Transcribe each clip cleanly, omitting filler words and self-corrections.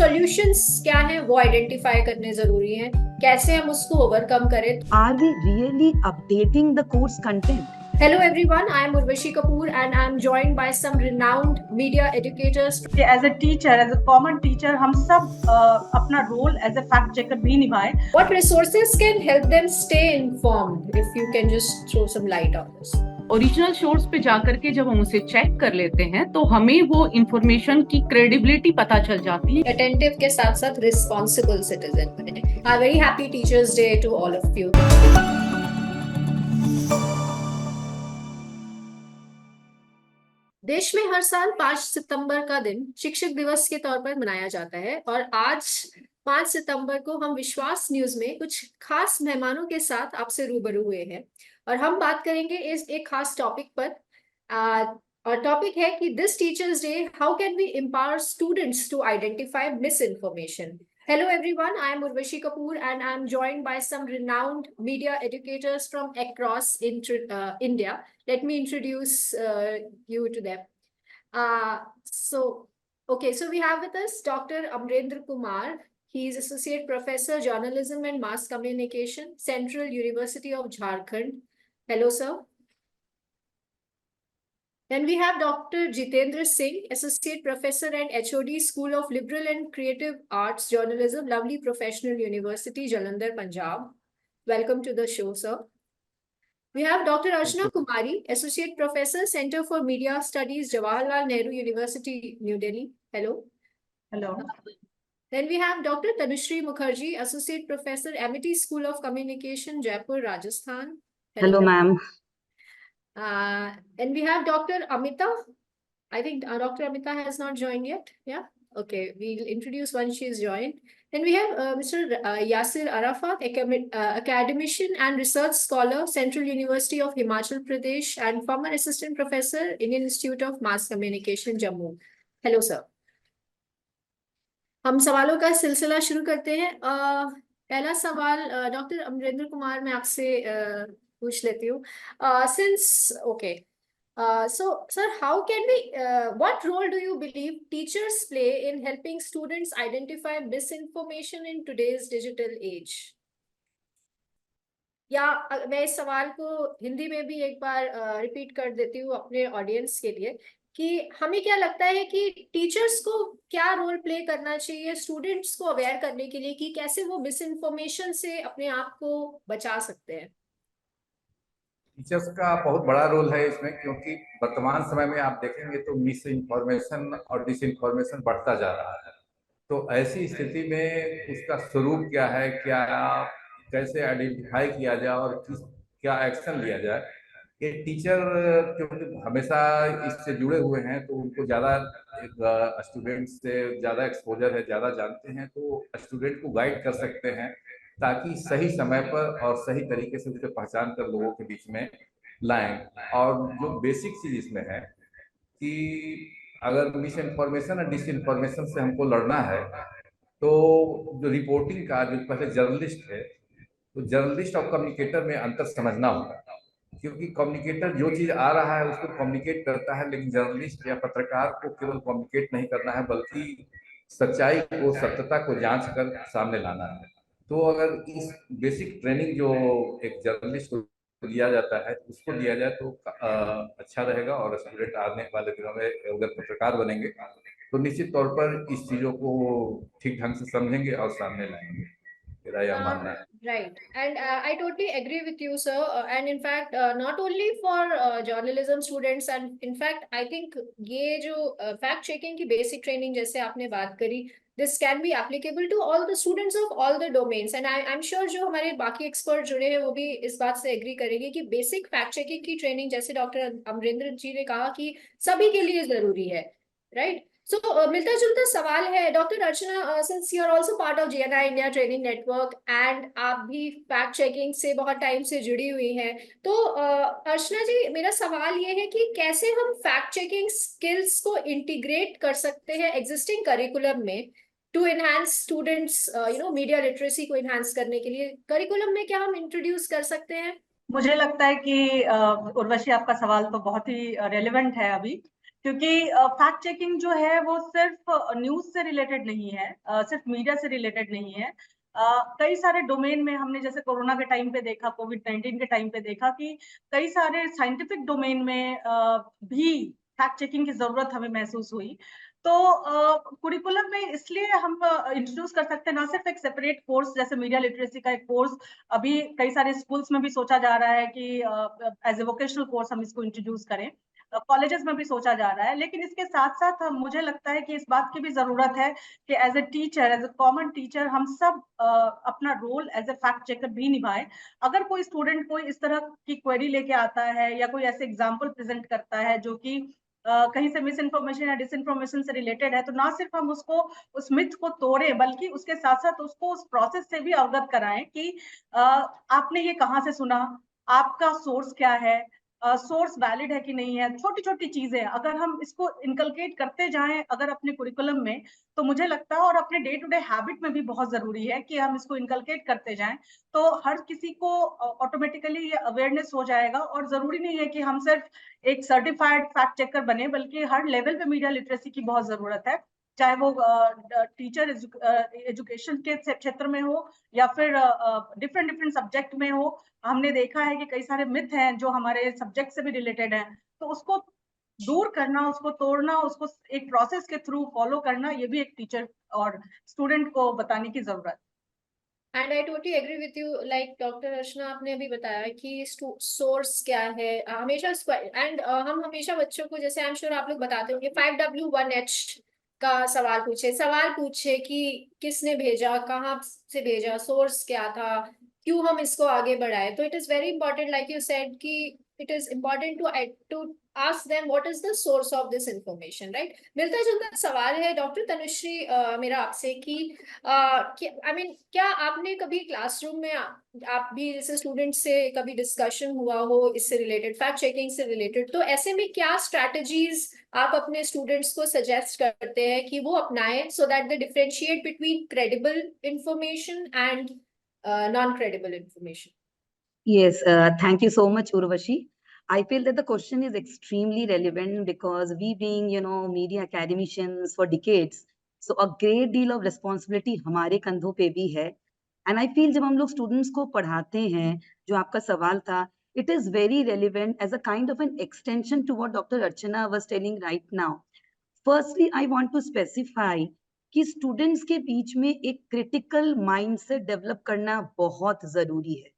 Solutions क्या है वो आइडेंटिफाई करने जरूरी है, कैसे हम उसको ओवरकम करें। Are we really updating the course content? Hello everyone, I am Urvashi Kapoor and I am joined by some renowned media educators. As a teacher, as a common teacher, हम सब अपना role as a fact checker भी निभाएं। What resources can help them stay informed? If you can just throw some light on this. Original source पे जाकर के जब हम उसे चेक कर लेते हैं तो हमें वो इंफॉर्मेशन की क्रेडिबिलिटी पता चल जाती है। अटेंटिव के साथ साथ रिस्पॉन्सिबल सिटीजन बने। A very happy Teachers Day to all of you. देश में हर साल 5 सितंबर का दिन शिक्षक दिवस के तौर पर मनाया जाता है और आज 5 सितंबर को हम विश्वास न्यूज में कुछ खास मेहमानों के साथ आपसे रूबरू हुए हैं और हम बात करेंगे इस एक खास टॉपिक पर। और टॉपिक है कि this teachers day how can we empower students to identify misinformation. Hello everyone, I am Urvashi Kapoor and I am joined by some renowned media educators from across India. Let me introduce you to them. So we have with us Dr. Amrendra Kumar. He is Associate Professor, Journalism and Mass Communication, Central University of Jharkhand. Hello, sir. Then we have Dr. Jitendra Singh, Associate Professor and HOD, School of Liberal and Creative Arts Journalism, Lovely Professional University, Jalandhar, Punjab. Welcome to the show, sir. We have Dr. Archana Kumari, Associate Professor, Center for Media Studies, Jawaharlal Nehru University, New Delhi. Hello. Hello. Then we have Dr. Tanushree Mukherjee, Associate Professor, Amity School of Communication, Jaipur, Rajasthan. Hello, ma'am. And we have Dr. Amita. I think Dr. Amita has not joined yet. Yeah. Okay. We'll introduce once she's joined. Then we have Mr. Yasir Arafat, academician and research scholar, Central University of Himachal Pradesh, and former assistant professor, Indian Institute of Mass Communication, Jammu. Hello, sir. हम सवालों का सिलसिला शुरू करते हैं। पहला सवाल doctor Amarendra Kumar मैं आपसे पूछ लेती हूँ। So, sir, how can we, what role do you believe teachers play in helping students identify misinformation in today's digital age? या मैं इस सवाल को हिंदी में भी एक बार रिपीट कर देती हूँ अपने ऑडियंस के लिए कि हमें क्या लगता है कि टीचर्स को क्या रोल प्ले करना चाहिए स्टूडेंट्स को अवेयर करने के लिए कि कैसे वो मिस इन्फॉर्मेशन से अपने आप को बचा सकते हैं। टीचर्स का बहुत बड़ा रोल है इसमें, क्योंकि वर्तमान समय में आप देखेंगे तो मिस इन्फॉर्मेशन और डिस इन्फॉर्मेशन बढ़ता जा रहा है। तो ऐसी स्थिति में उसका स्वरूप क्या है, क्या कैसे आइडेंटिफाई किया जाए और क्या एक्शन लिया जाए, ये टीचर क्योंकि हमेशा इससे जुड़े हुए हैं तो उनको ज़्यादा स्टूडेंट से ज़्यादा एक्सपोजर है, ज़्यादा जानते हैं, तो स्टूडेंट को गाइड कर सकते हैं ताकि सही समय पर और सही तरीके से उसे पहचान कर लोगों के बीच में लाएं। और जो बेसिक चीज़ इसमें है कि अगर मिस इन्फॉर्मेशन और डिस इन्फॉर्मेशन से हमको लड़ना है तो जो रिपोर्टिंग का जो पहले जर्नलिस्ट है तो जर्नलिस्ट और कम्युनिकेटर में अंतर समझना होगा, क्योंकि कम्युनिकेटर जो चीज़ आ रहा है उसको कम्युनिकेट करता है, लेकिन जर्नलिस्ट या पत्रकार को केवल कम्युनिकेट नहीं करना है बल्कि सच्चाई को, सत्यता को जांच कर सामने लाना है। तो अगर इस बेसिक ट्रेनिंग जो एक जर्नलिस्ट को दिया जाता है उसको दिया जाए तो अच्छा रहेगा, और स्टूडेंट आने वाले दिनों में अगर पत्रकार बनेंगे तो निश्चित तौर पर इस चीज़ों को ठीक ढंग से समझेंगे और सामने लाएंगे। मेरा यह मानना है। Right, and I totally agree with you, sir. And in fact, not only for journalism students, and in fact, I think ये जो fact checking की basic training जैसे आपने बात करी, this can be applicable to all the students of all the domains. And I'm sure जो हमारे बाकी expert जुड़े हैं वो भी इस बात से agree करेंगे कि basic fact checking की training जैसे डॉक्टर अमरेंद्र जी ने कहा कि सभी के लिए जरूरी है, right? So, मिलता जुलता सवाल है doctor Archana, since you are also part of GNI India training network and आप भी फैक्ट चेकिंग से बहुत टाइम से जुड़ी हुई हैं, तो अर्चना जी मेरा सवाल ये है कि कैसे हम फैक्ट चेकिंग स्किल्स को इंटीग्रेट कर सकते हैं एग्जिस्टिंग करिकुलम में to enhance students media literacy को एनहांस करने के लिए करिकुलम में क्या हम इंट्रोड्यूस कर सकते हैं? मुझे लगता है कि उर्वशी आपका सवाल तो बहुत ही रेलेवेंट है अभी, क्योंकि फैक्ट चेकिंग जो है वो सिर्फ न्यूज से रिलेटेड नहीं है, सिर्फ मीडिया से रिलेटेड नहीं है। कई सारे डोमेन में हमने जैसे कोरोना के टाइम पे देखा, कोविड-19 के टाइम पे देखा कि कई सारे साइंटिफिक डोमेन में भी फैक्ट चेकिंग की जरूरत हमें महसूस हुई। तो कुरिकुलम में इसलिए हम इंट्रोड्यूस कर सकते हैं, ना सिर्फ एक सेपरेट कोर्स जैसे मीडिया लिटरेसी का एक कोर्स अभी कई सारे स्कूल्स में भी सोचा जा रहा है कि एज ए वोकेशनल कोर्स हम इसको इंट्रोड्यूस करें, कॉलेजेस में भी सोचा जा रहा है, लेकिन इसके साथ साथ मुझे लगता है कि इस बात की भी जरूरत है कि as a teacher, as a common teacher, हम सब अपना role as a fact checker भी निभाएं। अगर कोई स्टूडेंट कोई इस तरह की क्वेरी लेके आता है या कोई ऐसे एग्जाम्पल प्रेजेंट करता है जो कि कहीं से मिस इन्फॉर्मेशन या डिसइन्फॉर्मेशन से रिलेटेड है, तो ना सिर्फ हम उसको उस मिथ को तोड़े, बल्कि उसके साथ साथ उसको उस प्रोसेस से भी अवगत कराएं कि आपने ये कहाँ से सुना, आपका सोर्स क्या है, सोर्स वैलिड है कि नहीं है। छोटी छोटी चीजें अगर हम इसको इनकलकेट करते जाएं अगर अपने कुरिकुलम में, तो मुझे लगता है और अपने डे टू डे हैबिट में भी बहुत जरूरी है कि हम इसको इनकलकेट करते जाएं, तो हर किसी को ऑटोमेटिकली ये अवेयरनेस हो जाएगा। और जरूरी नहीं है कि हम सिर्फ एक सर्टिफाइड फैक्ट चेकर बने, बल्कि हर लेवल पे मीडिया लिटरेसी की बहुत जरूरत है, चाहे वो टीचर एजुकेशन के क्षेत्र में हो या फिर डिफरेंट डिफरेंट सब्जेक्ट में हो। हमने देखा है कि कई सारे मिथ हैं जो हमारे सब्जेक्ट से भी रिलेटेड हैं, तो उसको दूर करना, उसको तोड़ना, उसको एक प्रोसेस के थ्रू फॉलो करना, ये भी एक टीचर और स्टूडेंट को बताने की जरूरत। And I totally agree with you, like doctor Archana आपने अभी बताया कि सोर्स क्या है हमेशा, एंड हम हमेशा बच्चों को, जैसे आई एम श्योर आप लोग बताते होंगे, 5W1H का सवाल पूछे कि किसने भेजा, कहाँ से भेजा, सोर्स क्या था, क्यों हम इसको आगे बढ़ाए। तो it is very important, like you said, कि it is important to ask them what is the source of this information, right? मिलता जुलता सवाल है डॉक्टर तनुश्री मेरा आपसे कि आई मीन क्या आपने कभी क्लासरूम में आप भी जैसे स्टूडेंट से कभी डिस्कशन हुआ हो इससे रिलेटेड, फैक्ट चेकिंग से रिलेटेड, तो ऐसे में क्या स्ट्रैटेजीज आप अपने स्टूडेंट्स को सजेस्ट करते हैं कि वो अपनाएं so that they differentiate between credible information and non credible information? Yes, thank you so much, Urvashi. I feel that the question is extremely relevant because we being, media academicians for decades, so a great deal of responsibility हमारे कंधों पे भी है. And I feel जब हम लोग students को पढ़ाते हैं, जो आपका सवाल था, it is very relevant as a kind of an extension to what Dr. Archana was telling right now. Firstly, I want to specify कि students के बीच में एक critical mindset develop करना बहुत जरूरी है.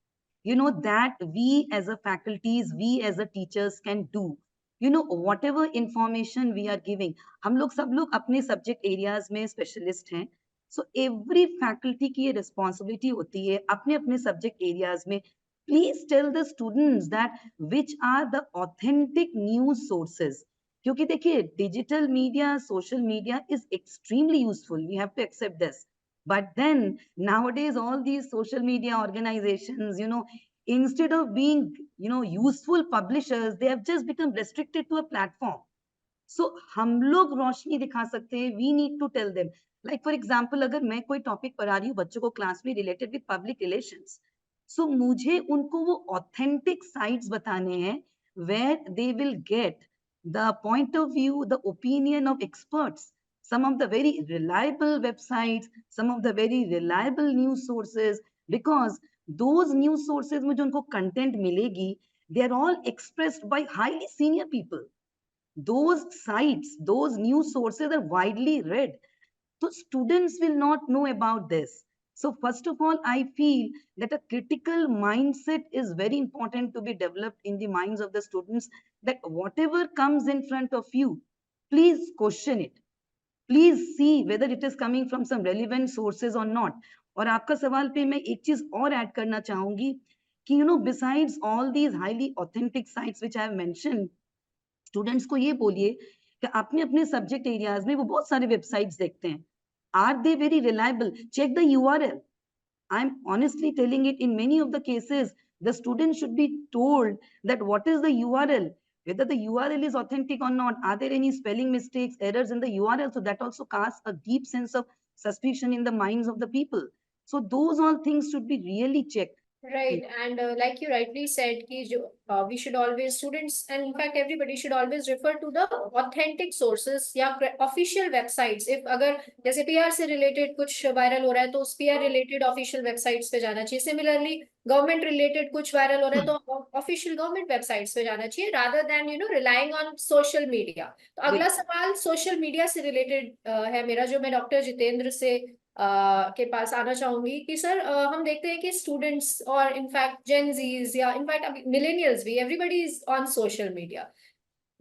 That we as a faculties, we as a teachers can do, whatever information we are giving. हम लोग सब लोग अपने subject areas में specialist हैं. So every faculty की ये responsibility होती है अपने अपने subject areas में. Please tell the students that which are the authentic news sources. क्योंकि देखिए digital media, social media is extremely useful. We have to accept this. But then nowadays, all these social media organizations, instead of being, useful publishers, they have just become restricted to a platform. So हम लोग रोशनी दिखा सकते हैं. We need to tell them. Like for example, अगर मैं कोई topic पढ़ा रही हूँ बच्चों को क्लास में related with public relations, so मुझे उनको वो ऑथेंटिक साइट्स बताने हैं where they will get the point of view, the opinion of experts, some of the very reliable websites, some of the very reliable news sources, because those news sources में जो उनको content मिलेगी, they are all expressed by highly senior people. Those sites, those news sources are widely read. So students will not know about this. So first of all, I feel that a critical mindset is very important to be developed in the minds of the students, that whatever comes in front of you, please question it. Please see whether it is coming from some relevant sources or not. और आपका सवाल पे मैं एक चीज और add करना चाहूंगी कि besides all these highly authentic sites which I have mentioned, students को ये बोलिए कि अपने अपने सब्जेक्ट एरियाज में वो बहुत सारे वेबसाइट्स देखते हैं. Are they very reliable? Check the URL. I am honestly telling it, in many of the cases the student should be told that what is the URL, whether the URL is authentic or not, are there any spelling mistakes, errors in the URL. So that also casts a deep sense of suspicion in the minds of the people. So those all things should be really checked. Right, and like you rightly said, we should always, students and in fact everybody should always refer to the authentic sources या official websites. If अगर जैसे PR से related कुछ viral हो रहा है तो उस PR related official websites पे जाना चाहिए. Similarly, government related कुछ viral हो रहा है तो official government websites पे जाना चाहिए, rather than relying on social media. तो अगला सवाल social media से related है मेरा, जो मैं डॉक्टर जितेंद्र से के पास आना चाहूंगी कि सर, हम देखते हैं कि स्टूडेंट्स और इनफैक्ट जेनजीज या इनफैक्ट मिलेनियल्स भी, everybody is on social media.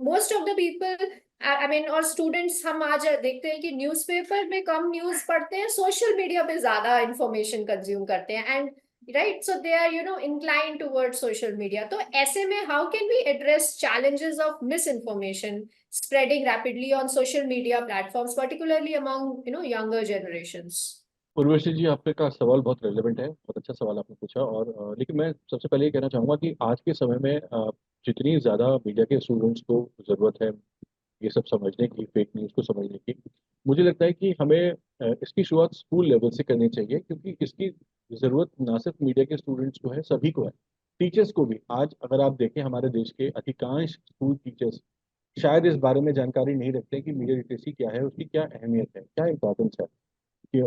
Most of the people, I mean, और स्टूडेंट्स, हम आज देखते हैं कि न्यूज़पेपर में कम न्यूज पढ़ते हैं, सोशल मीडिया पे ज्यादा इंफॉर्मेशन कंज्यूम करते हैं. And right, so they are inclined towards social media. तो ऐसे में how can we address challenges of misinformation spreading rapidly on social media platforms, particularly among younger generations? Urvashi ji, आपका सवाल बहुत रेलेवेंट है, बहुत अच्छा सवाल आपने पूछा। और लेकिन मैं सबसे पहले ये कहना चाहूँगा कि आज के समय में जितनी ज़्यादा मीडिया के स्टूडेंट्स को ज़रूरत है ये सब समझने की, फेक न्यूज़ को समझने की, मुझे लगता है कि हमें इसकी शुरुआत स्कूल लेवल से करनी चाहिए, क्योंकि इसकी ज़रूरत ना सिर्फ मीडिया के स्टूडेंट्स को है, सभी को है, टीचर्स को भी। आज अगर आप देखें, हमारे देश के अधिकांश स्कूल टीचर्स शायद इस बारे में जानकारी नहीं रखते कि मीडिया लिटरेसी क्या है, उसकी क्या अहमियत है, क्या इंपॉर्टेंस है। कि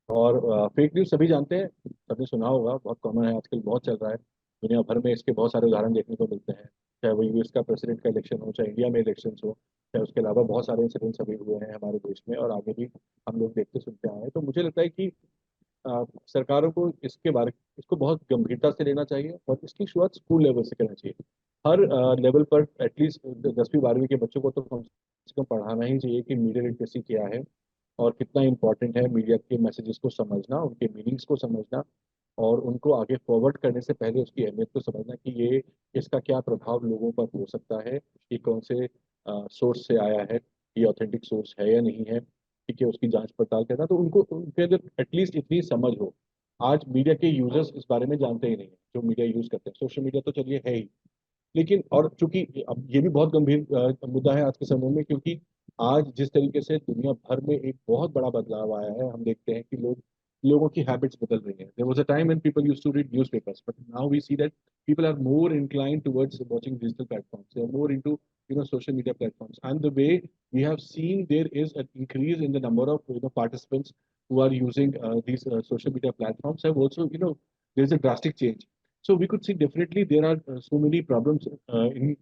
और फेक न्यूज़ सभी जानते हैं, सबने सुना होगा, बहुत कॉमन है, आजकल बहुत चल रहा है। दुनिया भर में इसके बहुत सारे उदाहरण देखने को मिलते हैं, चाहे वो यूएस का प्रेसिडेंट का इलेक्शन हो, चाहे इंडिया में इलेक्शन हो, चाहे उसके अलावा बहुत सारे इंसिडेंट्स अभी हुए हैं हमारे देश में और आगे भी हम लोग देखते सुनते आए हैं। तो मुझे लगता है कि सरकारों को इसको बहुत गंभीरता से लेना चाहिए और इसकी शुरुआत स्कूल लेवल से करना चाहिए। हर लेवल पर एटलीस्ट 10वीं 12वीं के बच्चों को तो कम से कम पढ़ाना ही चाहिए कि मीडिया लिटरेसी क्या है और कितना इम्पोर्टेंट है मीडिया के मैसेजेस को समझना, उनके मीनिंग्स को समझना और उनको आगे फॉरवर्ड करने से पहले उसकी अहमियत को समझना कि ये इसका क्या प्रभाव लोगों पर हो सकता है, ये कौन से सोर्स से आया है, ये ऑथेंटिक सोर्स है या नहीं है, ठीक है, उसकी जांच पड़ताल करना। तो उनको उनके अंदर एटलीस्ट इतनी समझ हो। आज मीडिया के यूजर्स इस बारे में जानते ही नहीं है, जो मीडिया यूज करते हैं। सोशल मीडिया तो चलिए है ही, लेकिन और चूंकि अब ये भी बहुत गंभीर मुद्दा है आज के समय में, क्योंकि आज जिस तरीके से दुनिया भर में एक बहुत बड़ा बदलाव आया है, हम देखते हैं कि लोगों की हैबिट्स बदल रही हैं। There was a time when people used to read newspapers, but now we see that people are more inclined towards watching digital platforms. They are more into social media platforms, and the way we have seen there is an increase in the number of participants who are using these social media platforms have also there is a drastic change. So we could see definitely there are so many problems in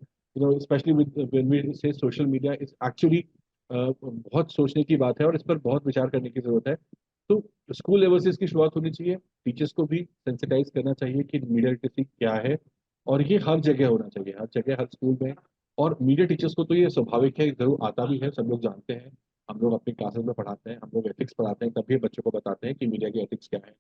especially with when we say social media is actually बहुत सोचने की बात है और इस पर बहुत विचार करने की जरूरत है। तो स्कूल लेवल से इसकी शुरुआत होनी चाहिए, टीचर्स को भी सेंसिटाइज करना चाहिए कि मीडिया लिटरेसी क्या है और ये हर जगह होना चाहिए, हर जगह, हर स्कूल में। और मीडिया टीचर्स को तो ये स्वाभाविक है, जरूर आता भी है, सब लोग जानते हैं, हम लोग अपनी क्लासेस में पढ़ाते हैं, हम लोग एथिक्स पढ़ाते हैं, तभी बच्चों को बताते हैं कि मीडिया की एथिक्स क्या है।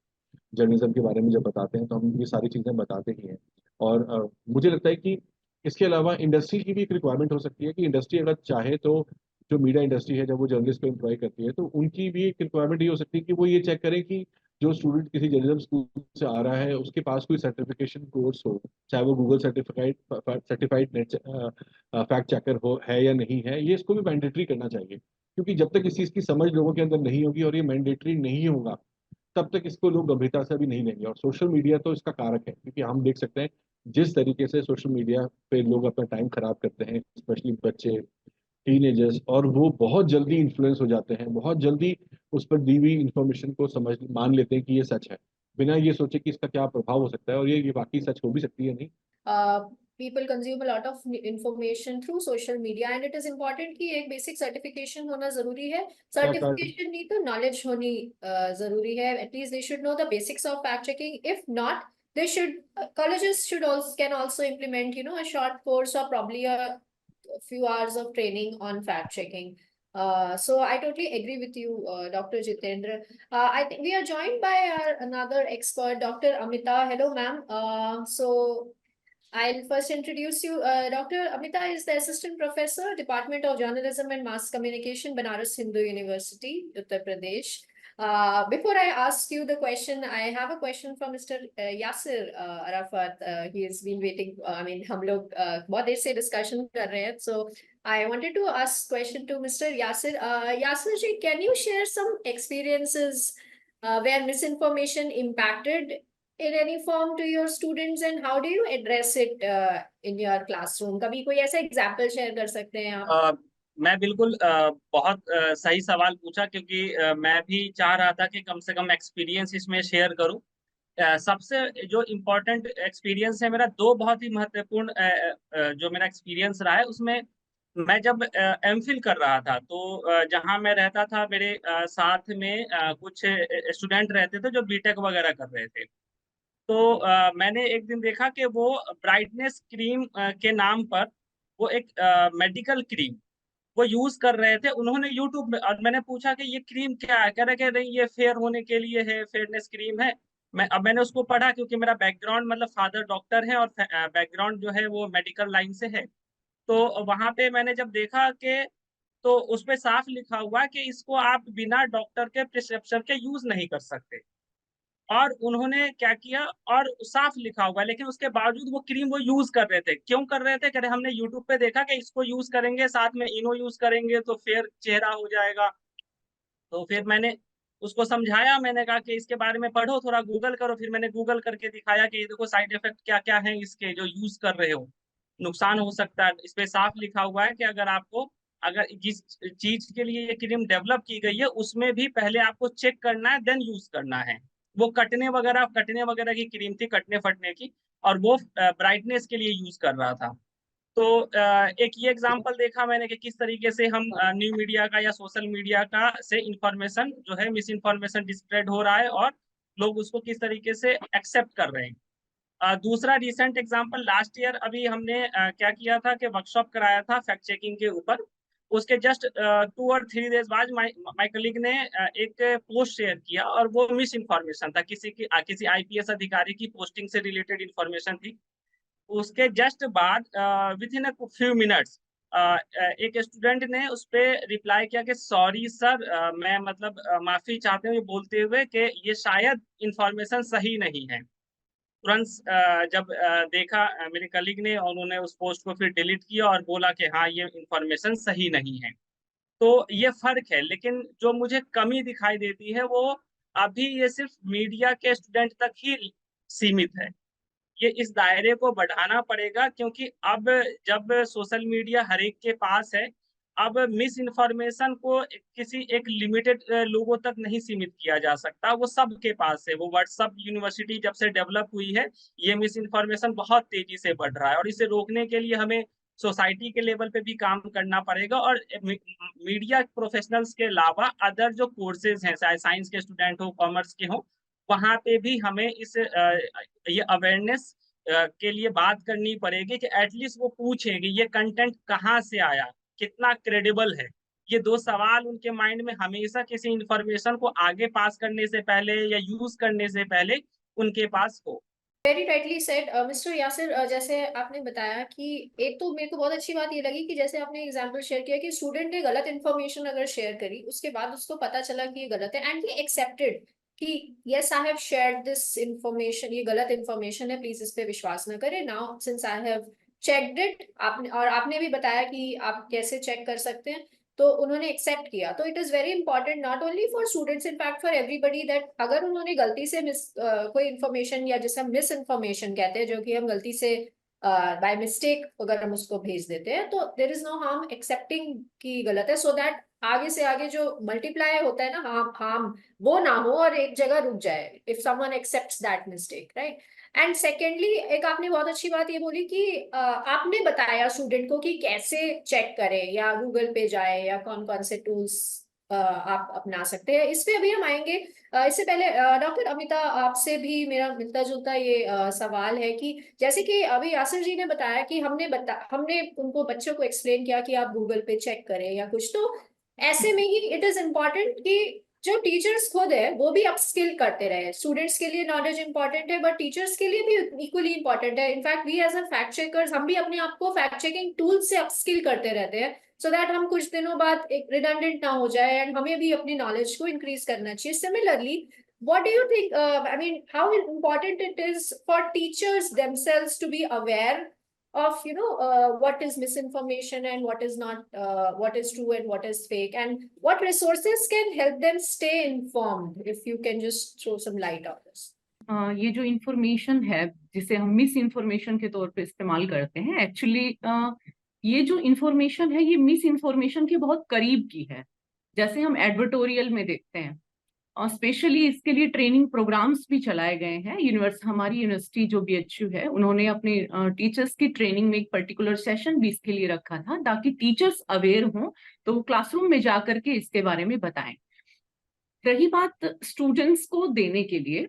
जर्नलिज्म के बारे में जब बताते हैं तो हम ये सारी चीज़ें बताते ही हैं। और मुझे लगता है कि इसके अलावा इंडस्ट्री की भी एक रिक्वायरमेंट हो सकती है कि इंडस्ट्री अगर चाहे तो जो मीडिया इंडस्ट्री है, जब वो जर्नलिस्ट को एम्प्लॉय करती है, तो उनकी भी एक रिक्वायरमेंट ये हो सकती है कि वो ये चेक करें कि जो स्टूडेंट किसी जर्नलिज्म स्कूल से आ रहा है उसके पास कोई सर्टिफिकेशन कोर्स हो, चाहे वो Google certified net fact checker हो है या नहीं है, ये इसको भी मैंडेटरी करना चाहिए। क्योंकि जब तक इस चीज़ की समझ लोगों के अंदर नहीं होगी और ये मैंडेटरी नहीं होगा, तब तक इसको लोग गंभीरता से भी नहीं लेंगे। और सोशल मीडिया तो इसका कारक है, क्योंकि हम देख सकते हैं जिस तरीके से सोशल मीडिया पे लोग अपना टाइम खराब करते हैं, स्पेशली बच्चे, टीनेजर्स, और वो बहुत जल्दी इन्फ्लुएंस हो जाते हैं, बहुत जल्दी उस पर दी हुई इंफॉर्मेशन को मान लेते हैं कि ये सच है, बिना ये सोचे कि इसका क्या प्रभाव हो सकता है और ये वाकई सच हो भी सकती है नहीं। People consume a lot of information through social media, and it is important कि एक basic certification होना जरूरी है. Certification नहीं तो knowledge होनी जरूरी है. At least they should know the basics of fact checking. If not, they should colleges can also implement a short course or probably a few hours of training on fact checking. So I totally agree with you, Dr. Jitendra. I think we are joined by another expert, Dr. Amita. Hello, ma'am. So I'll first introduce you. Dr. Amita is the Assistant Professor, Department of Journalism and Mass Communication, Banaras Hindu University, Uttar Pradesh. Before I ask you the question, I have a question from Mr. Yasir Arafat. He has been waiting. I mean, हम लोग बहुत देर से discussion कर रहे हैं. So I wanted to ask question to Mr. Yasir. Yasir ji, can you share some experiences where misinformation impacted in any form to your students, and how do you address it in your classroom? कभी कोई ऐसा example share कर सकते हैं आप? मैं बिल्कुल बहुत सही सवाल पूछा, क्योंकि मैं भी चाह रहा था कि कम से कम एक्सपीरियंस इसमें शेयर करूं। सबसे जो इम्पोर्टेंट एक्सपीरियंस है मेरा, दो बहुत ही महत्वपूर्ण जो मेरा एक्सपीरियंस रहा है उसमें, मैं जब एमफिल कर रहा था तो जहां मैं रहता था मेरे साथ में कुछ स्टूडेंट रहते थे जो बीटेक वगैरह कर रहे थे। तो मैंने एक दिन देखा कि वो ब्राइटनेस क्रीम के नाम पर वो एक मेडिकल क्रीम वो यूज कर रहे थे उन्होंने यूट्यूब में। और मैंने पूछा कि ये क्रीम क्या है, कह रहे कि नहीं ये फेयर होने के लिए है, फेयरनेस क्रीम है। मैंने उसको पढ़ा, क्योंकि मेरा बैकग्राउंड मतलब फादर डॉक्टर है और बैकग्राउंड जो है वो मेडिकल लाइन से है। तो वहां पे मैंने जब देखा कि तो उस पे साफ लिखा हुआ है कि इसको आप बिना डॉक्टर के प्रिस्क्रिप्शन के यूज नहीं कर सकते। और उन्होंने क्या किया, और साफ लिखा हुआ है, लेकिन उसके बावजूद वो क्रीम वो यूज कर रहे थे। क्यों कर रहे थे? कह रहे हमने यूट्यूब पे देखा कि इसको यूज करेंगे, साथ में इनो यूज करेंगे तो फेयर चेहरा हो जाएगा। तो फिर मैंने उसको समझाया, मैंने कहा कि इसके बारे में पढ़ो, थोड़ा गूगल करो। फिर मैंने गूगल करके दिखाया कि ये देखो साइड इफेक्ट क्या क्या है इसके, जो यूज कर रहे हो नुकसान हो सकता है। इस पे साफ लिखा हुआ है कि अगर जिस चीज के लिए ये क्रीम डेवलप की गई है उसमें भी पहले आपको चेक करना है, देन यूज करना है। वो कटने वगैरह की क्रीम थी, कटने फटने की, और वो ब्राइटनेस के लिए यूज कर रहा था। तो एक ये एग्जांपल देखा मैंने कि किस तरीके से हम न्यू मीडिया का या सोशल मीडिया का से इंफॉर्मेशन जो है, मिस इन्फॉर्मेशन स्प्रेड हो रहा है और लोग उसको किस तरीके से एक्सेप्ट कर रहे हैं। दूसरा रिसेंट एग्जांपल, लास्ट ईयर अभी हमने क्या किया था कि वर्कशॉप कराया था फैक्ट चेकिंग के ऊपर। उसके जस्ट 2 और 3 डेज बाद माय कलीग ने एक पोस्ट शेयर किया, और वो मिस इन्फॉर्मेशन था, किसी आईपीएस अधिकारी की पोस्टिंग से रिलेटेड इन्फॉर्मेशन थी। उसके जस्ट बाद विद इन फ्यू मिनट्स एक स्टूडेंट ने उस पर रिप्लाई किया कि सॉरी सर, मैं मतलब माफी चाहते हूँ ये बोलते हुए कि ये शायद इंफॉर्मेशन सही नहीं है। तुरंत जब देखा मेरे कलीग ने, और उन्होंने उस पोस्ट को फिर डिलीट किया और बोला कि हाँ ये इंफॉर्मेशन सही नहीं है। तो ये फर्क है, लेकिन जो मुझे कमी दिखाई देती है वो अभी ये सिर्फ मीडिया के स्टूडेंट तक ही सीमित है। ये इस दायरे को बढ़ाना पड़ेगा, क्योंकि अब जब सोशल मीडिया हर एक के पास है, अब मिस इन्फॉर्मेशन को किसी एक लिमिटेड लोगों तक नहीं सीमित किया जा सकता, वो सबके पास है। वो व्हाट्सएप यूनिवर्सिटी जब से डेवलप हुई है, ये मिस इन्फॉर्मेशन बहुत तेजी से बढ़ रहा है, और इसे रोकने के लिए हमें सोसाइटी के लेवल पे भी काम करना पड़ेगा। और मीडिया प्रोफेशनल्स के अलावा अदर जो कोर्सेज हैं, चाहे साइंस के स्टूडेंट हो, कॉमर्स के हो, वहाँ पे भी हमें ये अवेयरनेस के लिए बात करनी पड़ेगी कि एटलीस्ट वो पूछें कि ये कंटेंट कहाँ से आया, कितना क्रेडिबल है। ये 2 सवाल उनके माइंड में हमेशा किसी इंफॉर्मेशन को आगे पास करने से पहले या यूज करने से पहले उनके पास हो। Very rightly said mister Yasir, जैसे आपने बताया कि एक तो मेरे को बहुत अच्छी बात ये लगी कि जैसे आपने एग्जांपल शेयर किया कि स्टूडेंट ने गलत इन्फॉर्मेशन अगर शेयर करी, उसके बाद उसको पता चला कि ये गलत है एंड ही एक्सेप्टेड कि yes I have shared this information, ये गलत इन्फॉर्मेशन है, प्लीज इस पे विश्वास न करें। Now since I have checked it, आपने भी बताया कि आप कैसे चेक कर सकते हैं, तो उन्होंने एक्सेप्ट किया। तो it is very important not only for students, in fact for everybody, that अगर उन्होंने गलती से कोई इन्फॉर्मेशन, या जैसे हम मिस इन्फॉर्मेशन कहते हैं, जो कि हम गलती से बाय मिस्टेक अगर हम उसको भेज देते हैं, तो there is no harm accepting की गलत है, सो दैट आगे से आगे जो मल्टीप्लाई होता है ना हार्म वो ना हो और एक जगह रुक जाए, if someone accepts that mistake, right. And secondly, एक आपने बहुत अच्छी बात ये बोली कि आपने बताया स्टूडेंट को कि कैसे चेक करें, या गूगल पे जाए, या कौन कौन से टूल्स आप अपना सकते हैं। इस पे अभी हम आएंगे। इससे पहले डॉक्टर अमिता, आपसे भी मेरा मिलता जुलता ये सवाल है कि जैसे कि अभी यासिर जी ने बताया कि हमने उनको बच्चों को एक्सप्लेन किया कि आप गूगल पे चेक करें या कुछ, तो ऐसे में ही इट इज इम्पोर्टेंट कि जो टीचर्स खुद है वो भी अपस्किल करते रहे। स्टूडेंट्स के लिए नॉलेज इंपॉर्टेंट है, बट टीचर्स के लिए भी इक्वली इंपॉर्टेंट है। In fact we as a fact checkers, हम भी अपने आप को फैक्ट चेकिंग टूल से अपस्किल करते रहते हैं, सो दैट हम कुछ दिनों बाद एक रिडंडेंट ना हो जाए, एंड हमें भी अपनी नॉलेज को इंक्रीज करना चाहिए। Similarly, what do you think, I mean, how important it is for teachers themselves to be aware of what is misinformation and what is not, what is true and what is fake, and what resources can help them stay informed, if you can just throw some light on this. ये जो information है जिसे हम miss information के तौर पे इस्तेमाल करते हैं, एक्चुअली ये जो इंफॉर्मेशन है ये मिस इन्फॉर्मेशन के बहुत करीब की है, जैसे हम एडवर्टोरियल में देखते हैं। और स्पेशली इसके लिए ट्रेनिंग प्रोग्राम्स भी चलाए गए हैं। हमारी यूनिवर्सिटी जो BHU है, उन्होंने अपने टीचर्स की ट्रेनिंग में एक पर्टिकुलर सेशन भी इसके लिए रखा था, ताकि टीचर्स अवेयर हों तो वो क्लासरूम में जा करके इसके बारे में बताएं। रही बात स्टूडेंट्स को देने के लिए,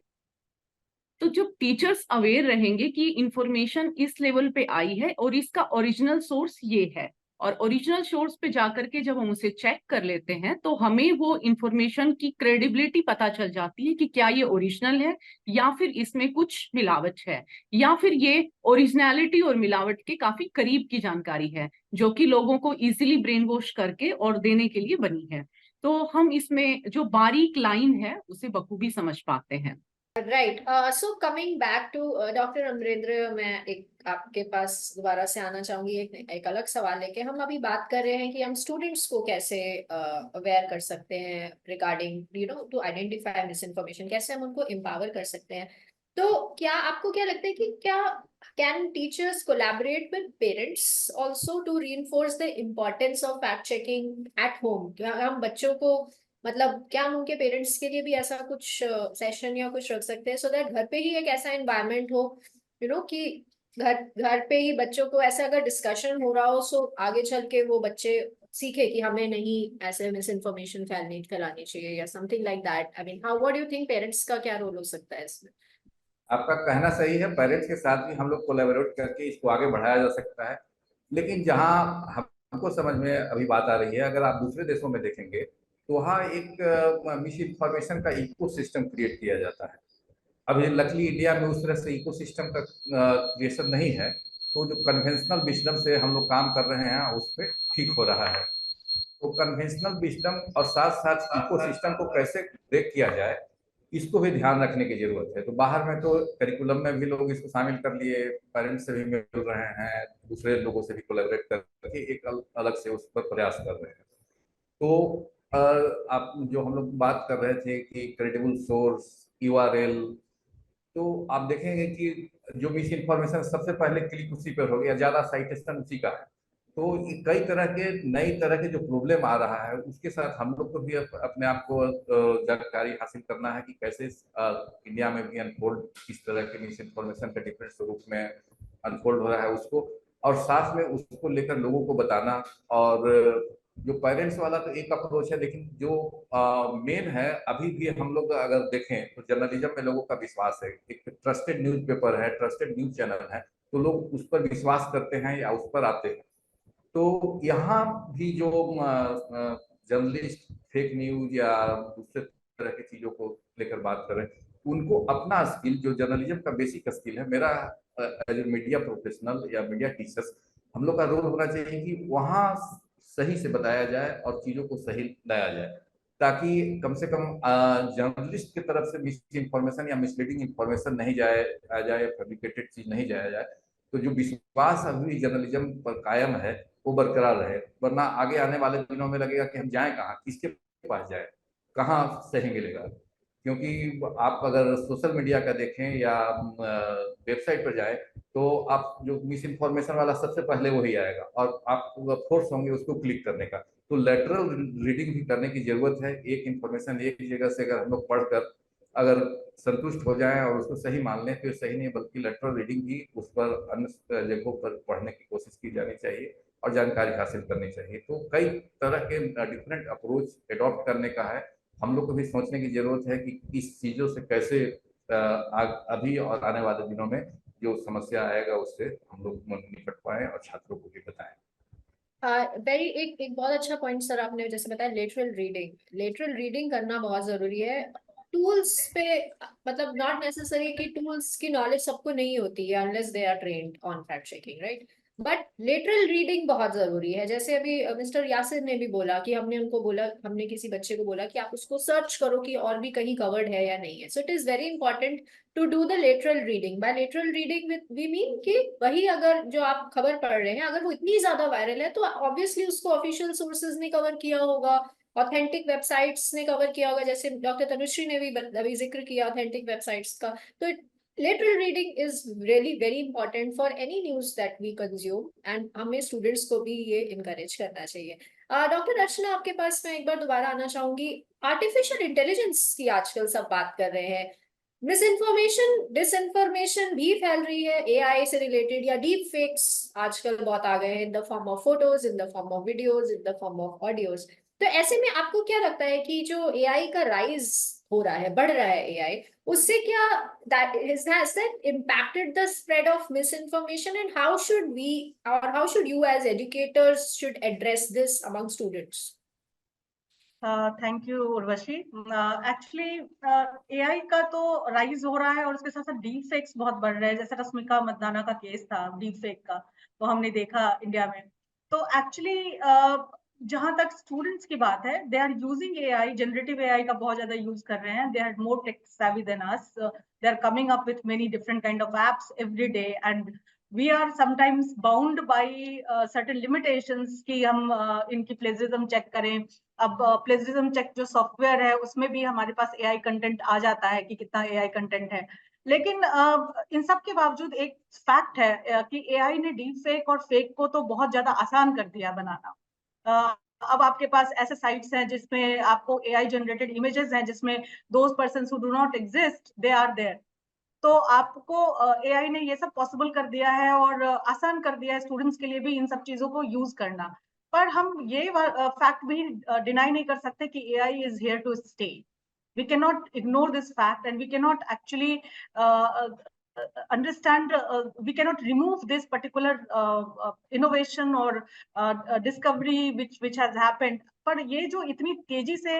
तो जब टीचर्स अवेयर रहेंगे कि इंफॉर्मेशन इस लेवल पे आई है और इसका ओरिजिनल सोर्स ये है, और ओरिजिनल सोर्स पे जाकर के जब हम उसे चेक कर लेते हैं तो हमें वो इंफॉर्मेशन की क्रेडिबिलिटी पता चल जाती है कि क्या ये ओरिजिनल है या फिर इसमें कुछ मिलावट है, या फिर ये ओरिजिनलिटी और मिलावट के काफी करीब की जानकारी है जो कि लोगों को इजीली ब्रेन वॉश करके और देने के लिए बनी है। तो हम इसमें जो बारीक लाइन है उसे बखूबी समझ पाते हैं। Right. So coming back to doctor Amarendra, मैं एक आपके पास दोबारा से आना चाहूंगी एक अलग सवाल लेके। हम अभी बात कर रहे हैं कि हम स्टूडेंट्स को कैसे अवेयर कर सकते हैं regarding to identify misinformation, कैसे हम उनको एम्पावर कर सकते हैं। तो क्या आपको क्या लगता है कि क्या can teachers collaborate with parents also to reinforce the importance of fact checking at home? क्या हम बच्चों को, मतलब क्या हम उनके पेरेंट्स के लिए भी ऐसा कुछ सेशन या कुछ रख सकते हैं, सो दैट घर पे ही एक ऐसा एनवायरनमेंट हो कि घर घर पे ही बच्चों को ऐसा अगर डिस्कशन हो रहा हो, सो आगे चल के वो बच्चे सीखे कि हमें नहीं ऐसे मिस इन्फॉर्मेशन फैलानी चाहिए या something like that. I mean, how what do you think parents का क्या रोल हो सकता है इसमें? आपका कहना सही है, पेरेंट्स के साथ भी हम लोग कोलैबोरेट करके इसको आगे बढ़ाया जा सकता है। लेकिन जहाँ हमको समझ में अभी बात आ रही है, अगर आप दूसरे देशों में देखेंगे तो वहाँ एक मिस इन्फॉर्मेशन का इकोसिस्टम क्रिएट किया जाता है। अभी लकली इंडिया में उस तरह से इकोसिस्टम का क्रिएशन नहीं है, तो जो कन्वेंशनल विजडम से हम लोग काम कर रहे हैं उस पर ठीक हो रहा है। तो कन्वेंशनल विजडम और साथ साथ इकोसिस्टम को कैसे ब्रेक किया जाए, इसको भी ध्यान रखने की जरूरत है। तो बाहर में तो करिकुलम में भी लोग इसको शामिल कर लिए, पेरेंट्स से भी मिल रहे हैं, दूसरे लोगों से भी कोलैबोरेट करके एक अलग से उस पर प्रयास कर रहे हैं। तो आप जो हम लोग बात कर रहे थे कि क्रेडिबल सोर्स, URL, तो आप देखेंगे कि जो मिस इन्फॉर्मेशन सबसे पहले क्लिक उसी पर हो गया, ज्यादा साइटेशन उसी का है। तो कई तरह के नई तरह के जो प्रॉब्लम आ रहा है उसके साथ हम लोग को भी अपने आप को जानकारी हासिल करना है कि कैसे इंडिया में भी अनफोल्ड किस तरह के मिस इन्फॉर्मेशन का डिफरेंट स्वरूप में अनफोल्ड हो रहा है उसको, और साथ में उसको लेकर लोगों को बताना। और जो पेरेंट्स वाला तो एक अप्रोच है, लेकिन जो मेन है अभी भी हम लोग अगर देखें तो जर्नलिज्म में लोगों का विश्वास है। एक ट्रस्टेड न्यूज़पेपर है, ट्रस्टेड न्यूज चैनल है, तो लोग उस पर विश्वास करते हैं या उस पर आते हैं। तो यहाँ भी जो जर्नलिस्ट फेक न्यूज या दूसरे तरह की चीजों को लेकर बात कर रहे हैं, उनको अपना स्किल जो जर्नलिज्म का बेसिक स्किल है, मेरा एज ए मीडिया प्रोफेशनल या मीडिया टीचर्स, हम लोग का रोल होना चाहिए कि वहाँ सही से बताया जाए और चीजों को सही लाया जाए, ताकि कम से कम जर्नलिस्ट की तरफ से मिस इन्फॉर्मेशन या मिसलीडिंग इन्फॉर्मेशन नहीं आ जाए, फैब्रिकेटेड चीज नहीं जाया जाए। तो जो विश्वास अभी जर्नलिज्म पर कायम है वो बरकरार रहे, वरना आगे आने वाले दिनों में लगेगा कि हम जाएं कहाँ, किसके पास जाए, कहाँ सही मिलेगा। क्योंकि आप अगर सोशल मीडिया का देखें या वेबसाइट पर जाए तो आप जो मिस इन्फॉर्मेशन वाला सबसे पहले वही आएगा और आप फोर्स होंगे उसको क्लिक करने का। तो लेटरल रीडिंग भी करने की जरूरत है। एक इन्फॉर्मेशन एक जगह से अगर हम लोग पढ़कर अगर संतुष्ट हो जाएं और उसको सही मान लें तो सही नहीं, बल्कि लेटरल रीडिंग भी उस पर अन्य जगहों पर पढ़ने की कोशिश की जानी चाहिए और जानकारी हासिल करनी चाहिए। तो कई तरह के डिफरेंट अप्रोच एडॉप्ट करने का है। हम लोग को भी सोचने की जरूरत है कि इस चीजों से कैसे अभी और आने वाले दिनों में जो समस्या आएगा उससे हम लोग निपट पाए और छात्रों को भी बताएं। एक बहुत अच्छा पॉइंट सर आपने जैसे बताया, लेटरल रीडिंग करना बहुत जरूरी है। टूल्स पे, मतलब नॉट नेसेसरी कि टूल्स की नॉलेज सबको नहीं होती है unless they are trained on fact checking, right? But lateral reading बहुत जरूरी है। जैसे अभी मिस्टर यासिर ने भी बोला कि हमने किसी बच्चे को बोला कि आप उसको सर्च करो कि और भी कहीं कवर्ड है या नहीं है। So it is very important to do the lateral reading. By lateral reading we mean कि वही अगर जो आप खबर पढ़ रहे हैं अगर वो इतनी ज्यादा वायरल है तो ऑब्वियसली उसको ऑफिशियल सोर्सेज ने कवर किया होगा ऑथेंटिक वेबसाइट्स ने कवर किया होगा, जैसे डॉक्टर तनुश्री ने भी अभी जिक्र किया ऑथेंटिक वेबसाइट्स का। तो literal reading is really very important for any news that we consume, and हमें स्टूडेंट्स को भी ये इनकरेज करना चाहिए। डॉक्टर अर्चना, आपके पास मैं एक बार दोबारा आना चाहूंगी। आर्टिफिशियल इंटेलिजेंस की आजकल सब बात कर रहे हैं, मिस इन्फॉर्मेशन डिसइंफॉर्मेशन भी फैल रही है एआई से रिलेटेड, या डीप फेक्स आजकल बहुत आ गए हैं in the form of photos, in the form of videos, in the form of audios. तो ऐसे में आपको क्या लगता है कि जो एआई का राइज हो रहा है, बढ़ रहा है एआई, उससे क्या has that impacted the spread of misinformation, and how should we, or how should you as educators should address this among students? Thank you Urvashi. Actually AI का तो राइज हो रहा है और उसके साथ साथ डीप फेक्स बहुत बढ़ रहे हैं। जैसे रश्मिका मंदाना का केस था डीप फेक का, तो हमने देखा इंडिया में। तो एक्चुअली जहां तक स्टूडेंट्स की बात है, they are using AI, generative AI का बहुत ज्यादा यूज कर रहे हैं। They are more tech savvy than us, they are coming up with many different kind of apps every day, and we are sometimes bound by certain limitations कि हम इनकी plagiarism check करें। अब plagiarism चेक जो software है उसमें भी हमारे पास एआई कंटेंट आ जाता है कि कितना एआई कंटेंट है। लेकिन इन सब के बावजूद एक फैक्ट है कि एआई ने डीप फेक और फेक को तो बहुत ज्यादा आसान कर दिया बनाना। अब आपके पास ऐसे साइट्स हैं जिसमें आपको एआई जनरेटेड इमेजेस हैं जिसमें those persons who do not exist they are there. तो आपको एआई ने ये सब पॉसिबल कर दिया है और आसान कर दिया है स्टूडेंट्स के लिए भी इन सब चीजों को यूज करना। पर हम ये फैक्ट भी डिनाई नहीं कर सकते कि AI is here to stay. we cannot ignore this fact, and we cannot actually understand, we cannot remove this particular innovation or discovery which has happened। पर ये जो इतनी तेजी से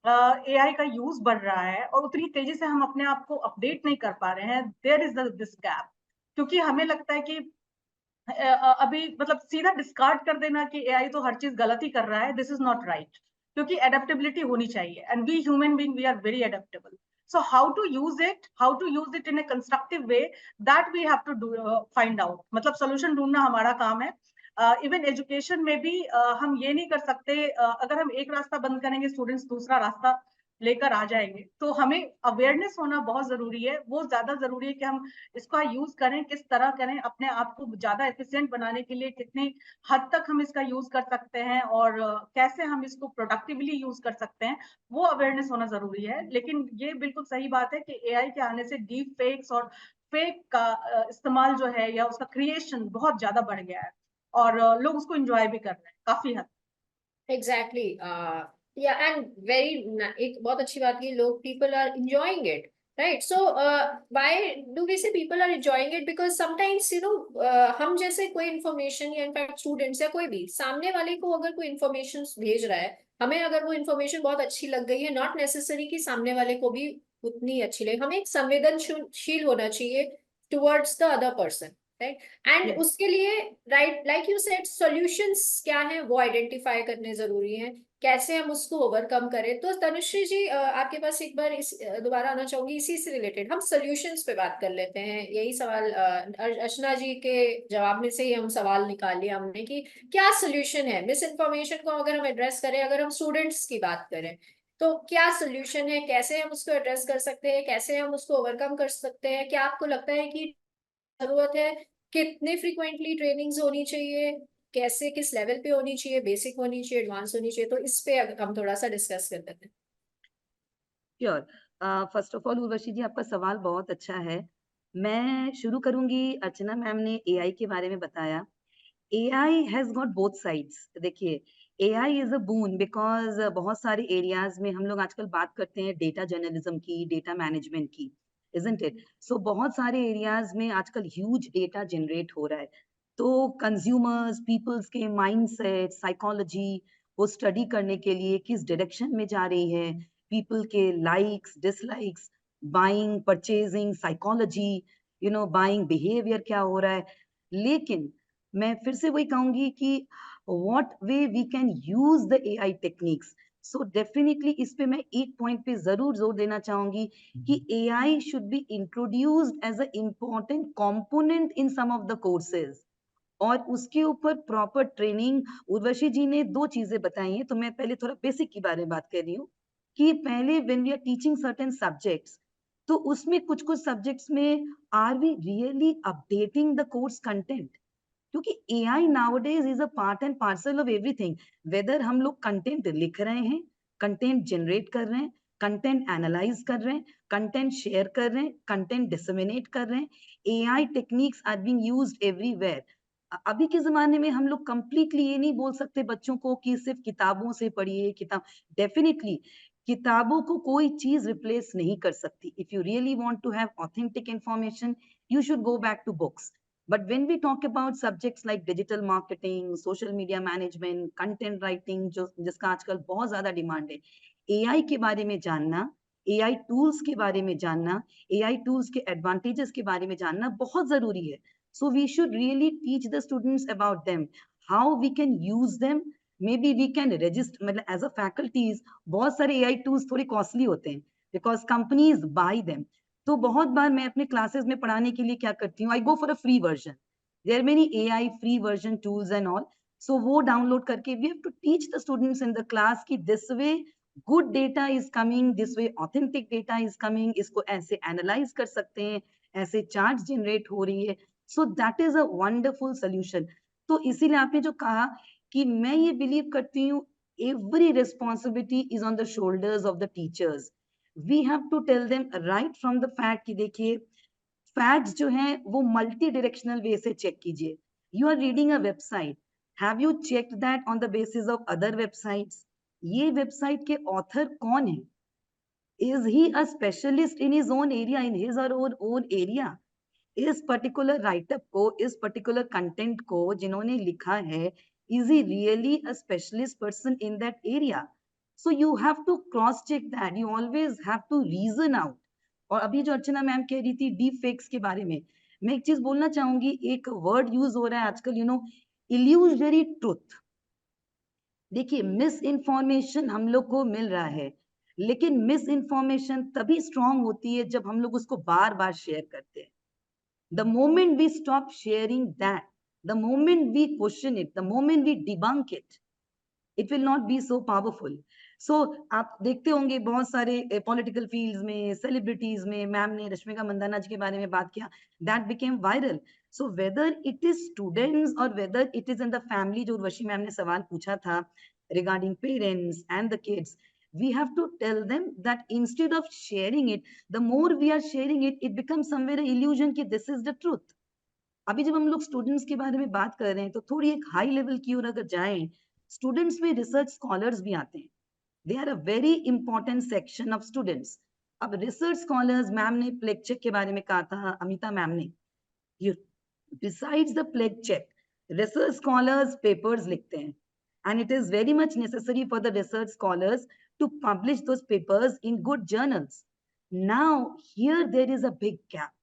एआई का यूज बढ़ रहा है और उतनी तेजी से हम अपने आप को अपडेट नहीं कर पा रहे हैं, देयर इज दिस गैप। क्योंकि हमें लगता है कि अभी मतलब सीधा डिस्कार्ड कर देना कि एआई तो हर चीज गलत ही कर रहा है, दिस इज नॉट राइट। क्योंकि एडेप्टेबिलिटी होनी चाहिए, and we human being we are very adaptable. So how to use it in a constructive way, that we have to find out. मतलब सोल्यूशन ढूंढना हमारा काम है। इवन एजुकेशन में भी हम ये नहीं कर सकते, अगर हम एक रास्ता बंद करेंगे स्टूडेंट्स दूसरा रास्ता लेकर आ जाएंगे। तो हमें अवेयरनेस होना बहुत जरूरी है। वो ज्यादा जरूरी है कि हम इसका यूज करें, किस तरह करें, अपने आप को ज्यादा एफिशिएंट बनाने के लिए कितनी हद तक हम इसका यूज कर सकते हैं और कैसे हम इसको प्रोडक्टिवली यूज कर सकते हैं, वो अवेयरनेस होना जरूरी है। लेकिन ये बिल्कुल सही बात है कि एआई के आने से डीप फेक्स और फेक का इस्तेमाल जो है या उसका क्रिएशन बहुत ज्यादा बढ़ गया है और लोग उसको एंजॉय भी कर रहे हैं काफी हद। एग्जैक्टली, या एंड वेरी, एक बहुत अच्छी बात की लोग, people are enjoying it, right? So why do we say people are enjoying it? Because sometimes you know, हम जैसे कोई इन्फॉर्मेशन, या इनफैक्ट स्टूडेंट्स या कोई भी सामने वाले को अगर कोई इन्फॉर्मेशन भेज रहा है, हमें अगर वो इन्फॉर्मेशन बहुत अच्छी लग गई है, नॉट नेसेसरी कि सामने वाले को भी उतनी अच्छी लगे। हमें एक संवेदनशील होना चाहिए towards the other person, right? And Yes. उसके लिए, right, like you said, solutions क्या है वो आइडेंटिफाई करने जरूरी है, कैसे हम उसको ओवरकम करें। तो तनुश्री जी, आपके पास एक बार दोबारा आना चाहूंगी, इसी से रिलेटेड हम सॉल्यूशंस पे बात कर लेते हैं। यही सवाल अर्चना जी के जवाब में से ही हम सवाल निकाल लिया हमने कि क्या सोल्यूशन है मिस इन्फॉर्मेशन को अगर हम एड्रेस करें, अगर हम स्टूडेंट्स की बात करें तो क्या सोल्यूशन है, कैसे हम उसको एड्रेस कर सकते हैं, कैसे हम उसको ओवरकम कर सकते हैं? क्या आपको लगता है कि जरूरत है, कितने फ्रीक्वेंटली ट्रेनिंग्स होनी चाहिए, कैसे, किस लेवल पे होनी चाहिए, बेसिक होनी चाहिए, एडवांस होनी चाहिए? तो इस पे हम थोड़ा सा डिस्कस कर लेते हैं। Sure. First of all Urvashi ji, आपका सवाल बहुत अच्छा है। मैं शुरू करूंगी, अर्चना मैम ने एआई के बारे में बताया। AI has got both sides. देखिए, AI is a boon because बहुत सारे एरियाज में हम लोग आजकल बात करते हैं डेटा जर्नलिज्म की, डेटा मैनेजमेंट की, इजंट इट? सो बहुत सारे एरियाज में आजकल ह्यूज डेटा जनरेट हो रहा है। तो कंज्यूमर्स, पीपल्स के माइंडसेट, साइकोलॉजी, वो स्टडी करने के लिए किस डायरेक्शन में जा रही है, पीपल के likes, dislikes, buying, purchasing, psychology, buying behaviour क्या हो रहा है। लेकिन मैं फिर से वही कहूंगी कि what way we can use the AI techniques. So definitely इस पे मैं एक पॉइंट पे जरूर जोर देना चाहूंगी कि AI should be introduced as a important component in some of the courses. और उसके ऊपर प्रॉपर ट्रेनिंग। उर्वशी जी ने 2 चीजें बताई हैं, तो मैं पहले थोड़ा बेसिक के बारे में बात कर रही हूँ कि पहले when we are teaching certain subjects, तो उसमें कुछ सब्जेक्ट्स में are we really updating the course content, क्योंकि AI nowadays is a part and parcel of everything. Whether हम लोग कंटेंट लिख रहे हैं, कंटेंट जनरेट कर रहे हैं, कंटेंट एनालाइज कर रहे हैं, कंटेंट शेयर कर रहे हैं, कंटेंट डिसमिनेट कर रहे हैं, AI techniques are being used everywhere. अभी के जमाने में हम लोग कंप्लीटली ये नहीं बोल सकते बच्चों को कि सिर्फ किताबों से पढ़िए। किताब डेफिनेटली किताबों को कोई चीज रिप्लेस नहीं कर सकती। If you really want to have authentic information, you should go back to books. But when we talk about subjects like digital marketing, social media management, content writing, जो जिसका आजकल बहुत ज्यादा डिमांड है, एआई के बारे में जानना, एआई टूल्स के बारे में जानना, एआई टूल्स के एडवांटेजेस के बारे में जानना बहुत जरूरी है। So we should really teach the students about them, how we can use them. Maybe we can register, मतलब as a faculties, बहुत सारे एआई टूल्स थोड़े कॉस्टली होते हैं because companies buy them. तो बहुत बार मैं अपने क्लासेस में पढ़ाने के लिए क्या करती हूँ, I go for a free version. There many AI free version tools and all, so वो डाउनलोड करके we have to teach the students in the class कि this way good data is coming, this way authentic data is coming, इसको ऐसे analyse कर सकते हैं, ऐसे chart generate हो रही है। So that is a wonderful solution. तो इसीलिए आपने जो कहा कि मैं ये बिलीव करती हूँ every responsibility is on the shoulders of the teachers. We have to tell them right from the fact कि देखिए फैक्ट्स जो हैं वो मल्टी डायरेक्शनल वे से चेक कीजिए। You are reading a website, have you checked that on the basis of other websites? ये website के author कौन है? Is he a specialist in his own area, in his or own area? इस particular write up को, इस particular content को जिन्होंने लिखा है, is he really a specialist person in that area? So you have to cross check that, you always have to reason out. और अभी जो अर्चना मैम कह रही थी डीप फेक्स के बारे में, मैं एक चीज बोलना चाहूंगी, एक वर्ड यूज हो रहा है आजकल, इल्यूजनरी ट्रुथ। देखिए मिस इन्फॉर्मेशन हम लोग को मिल रहा है, लेकिन मिस इन्फॉर्मेशन तभी स्ट्रांग होती है जब हम लोग उसको बार बार शेयर करते हैं। The moment we stop sharing that, the moment we question it, the moment we debunk it, it will not be so powerful. So आप देखते होंगे बहुत सारे पॉलिटिकल फील्ड्स में, सेलिब्रिटीज में, मैम ने रश्मिका मंदाना जी के बारे में बात किया, that became viral. So whether it is students or whether it is in the family, जो उर्वशी मैम ने सवाल पूछा था regarding parents and the kids, we have to tell them that instead of sharing it, the more we are sharing it, it becomes somewhere an illusion कि this is the truth. अभी जब हम लोग students के बारे में बात कर रहे हैं तो थोड़ी एक हाई लेवल की ओर अगर जाएं, स्टूडेंट्स में रिसर्च स्कॉलर्स भी आते हैं। They are a very important section of students. अब रिसर्च स्कॉलर्स, मैम ने प्लेग चेक के बारे में कहा था, अमिता मैम ने, besides the plag check, research scholars papers लिखते हैं, and it is very much necessary for the research scholars to publish those papers in good journals. Now here there is a big gap.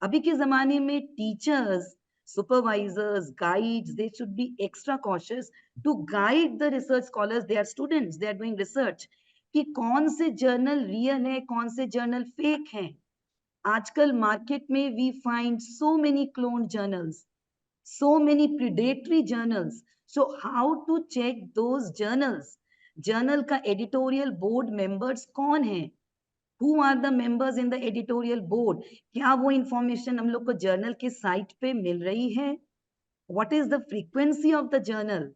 अभी के जमाने में teachers, supervisors, guides, they should be extra cautious to guide the research scholars. They are students, they are doing research, कि कौन से journal real है, कौन से जर्नल फेक हैं। आजकल मार्केट में we find so many cloned journals, so many predatory journals. So how to check those journals? Journal का एडिटोरियल बोर्ड मेंबर्स कौन है? Who are the members in the editorial board? क्या वो information हम लोग को जर्नल के साइट पे मिल रही है? What is the frequency of the journal?